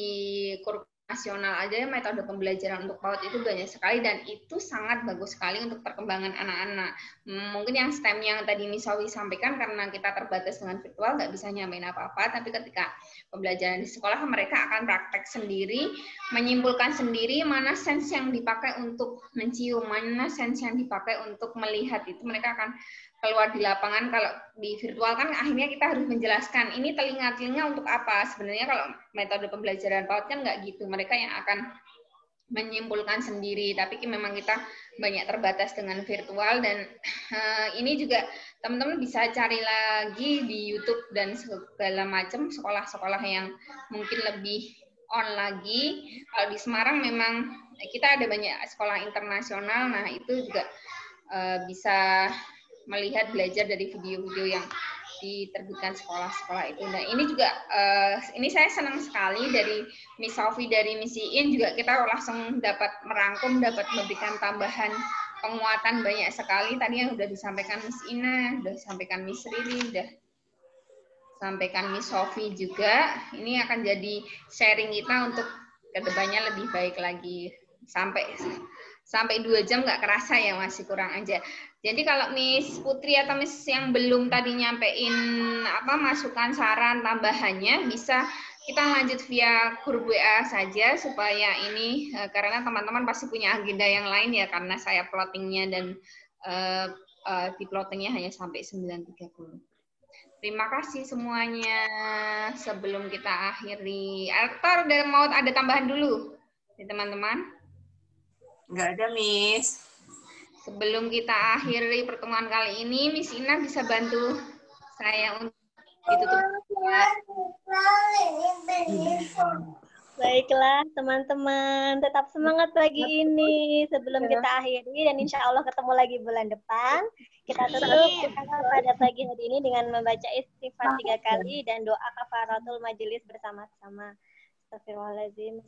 kurikulum nasional aja metode pembelajaran untuk PAUD itu banyak sekali dan itu sangat bagus sekali untuk perkembangan anak-anak. Mungkin yang STEM yang tadi Miss Sofi sampaikan karena kita terbatas dengan virtual nggak bisa nyamain apa-apa, tapi ketika pembelajaran di sekolah mereka akan praktek sendiri, menyimpulkan sendiri mana sense yang dipakai untuk mencium, mana sense yang dipakai untuk melihat, itu mereka akan keluar di lapangan. Kalau di virtual kan akhirnya kita harus menjelaskan ini telinga untuk apa. Sebenarnya kalau metode pembelajaran PAUD kan nggak gitu, mereka yang akan menyimpulkan sendiri, tapi memang kita banyak terbatas dengan virtual. Dan ini juga teman-teman bisa cari lagi di YouTube dan segala macam sekolah-sekolah yang mungkin lebih on lagi. Kalau di Semarang memang kita ada banyak sekolah internasional, nah itu juga bisa melihat belajar dari video-video yang diterbitkan sekolah-sekolah itu. Nah ini juga ini saya senang sekali dari Miss Sofi, dari Miss Iin juga kita langsung dapat merangkum, dapat memberikan tambahan penguatan banyak sekali. Tadi yang sudah disampaikan Miss Ina, sudah disampaikan Miss Riri, sudah disampaikan Miss Sofi juga. Ini akan jadi sharing kita untuk kedepannya lebih baik lagi. Sampai 2 jam nggak kerasa ya, masih kurang aja. Jadi kalau Miss Putri atau Miss yang belum tadi nyampein masukan saran tambahannya, bisa kita lanjut via grup WA saja supaya ini karena teman-teman pasti punya agenda yang lain ya, karena saya plottingnya dan di plottingnya hanya sampai 9.30. Terima kasih semuanya. Sebelum kita akhiri, Aktor udah mau ada tambahan dulu ya teman-teman? Nggak ada, Miss. Sebelum kita akhiri pertemuan kali ini, Miss Ina bisa bantu saya untuk ditutup. Baiklah teman-teman, tetap semangat pagi ini sebelum kita akhiri, dan insya Allah ketemu lagi bulan depan. Kita tutup pada pagi hari ini dengan membaca istighfar 3 kali dan doa kafaratul majelis bersama-sama. Astagfirullahaladzim.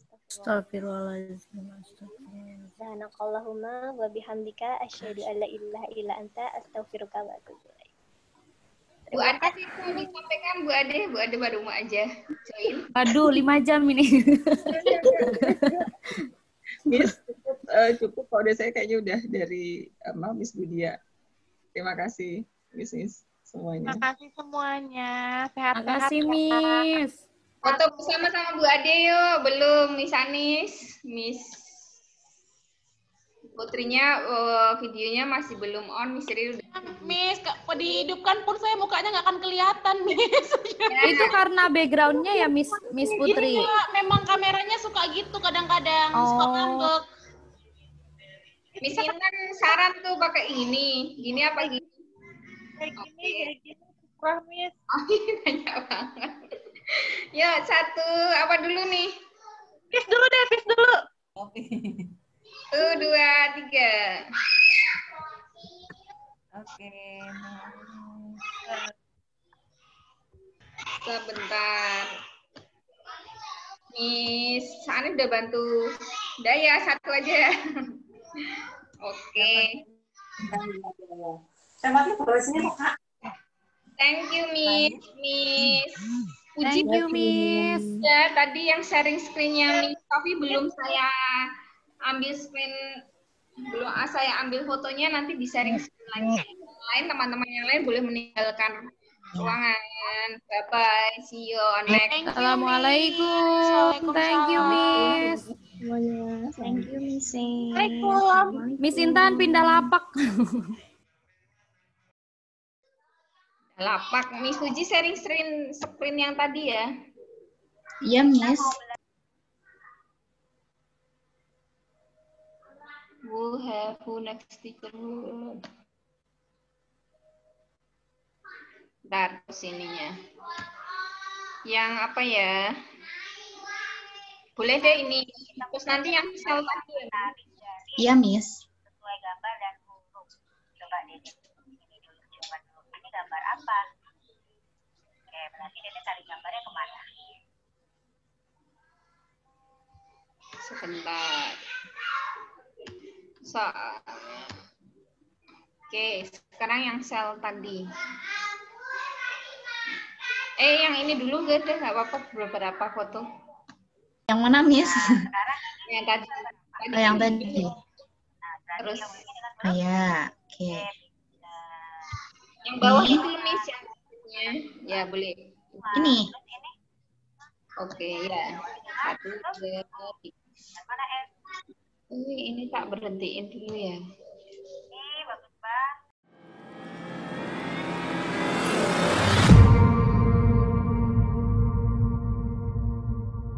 Subhanakallahumma wa bihamdika asyhadu an la ilaha illa anta astaghfiruka wa atubu ilaik. Bu Ade mau disampaikan, Bu Ade baru mau aja join. Waduh, 5 jam ini. Miss, cukup kode saya kayaknya udah dari Miss Budia. Terima kasih, Miss semuanya. Terima kasih semuanya. Sehat-sehat. Terima kasih, Miss. Foto bersama-sama Bu Ade yuk. Belum, Miss Anis. Miss Putrinya videonya masih belum on. Miss Riri udah. Miss, dihidupkan pun saya mukanya nggak akan kelihatan, Miss. Itu karena backgroundnya ya, Miss Putri. Iya, memang kameranya suka gitu kadang-kadang. Suka ngambek. Miss Intan saran tuh pakai gini apa gini? Kayak gini. Kurang, Miss. Oh, banyak banget. Ya, satu apa dulu nih? Fis dulu deh, Fis dulu. Oke. 1, 2, 3. Oke. Sebentar. Miss Ani udah bantu. Udah ya, satu aja. Oke. Tempatnya boleh sini kok, Kak. Thank you, Miss. Thank you, Miss. Ya, tadi yang sharing screen-nya Miss Sofi belum saya ambil screen, saya ambil fotonya, nanti di sharing screen lagi. Lain teman-teman yang lain boleh meninggalkan ruangan. Bye-bye. See you on next. Assalamualaikum. Thank you, Miss. Thank you, Miss. Miss Intan pindah lapak. Lapak. Miss Puji sharing screen yang tadi ya. Iya, Miss. Who next speaker? Bentar, sininya. Yang apa ya? Boleh deh ini. Terus nanti yang sel tadi ya. Iya, Miss. Sesuai gambar dan huruf. Coba Dede. Ini dulu, coba dulu. Ini gambar apa? Oke, berarti Dede tarik gambarnya kemana? Sebentar. Oke, sekarang yang sel tadi. Yang ini dulu gak deh, nggak apa-apa, beberapa foto. Yang mana, Miss? Yang tadi. Oh, yang tadi. Terus. Oh ya, oke. Yang bawah itu Miss yang ya boleh. Ini. Oke ya. 1, 2, 3. Ini tak berhentiin dulu ya.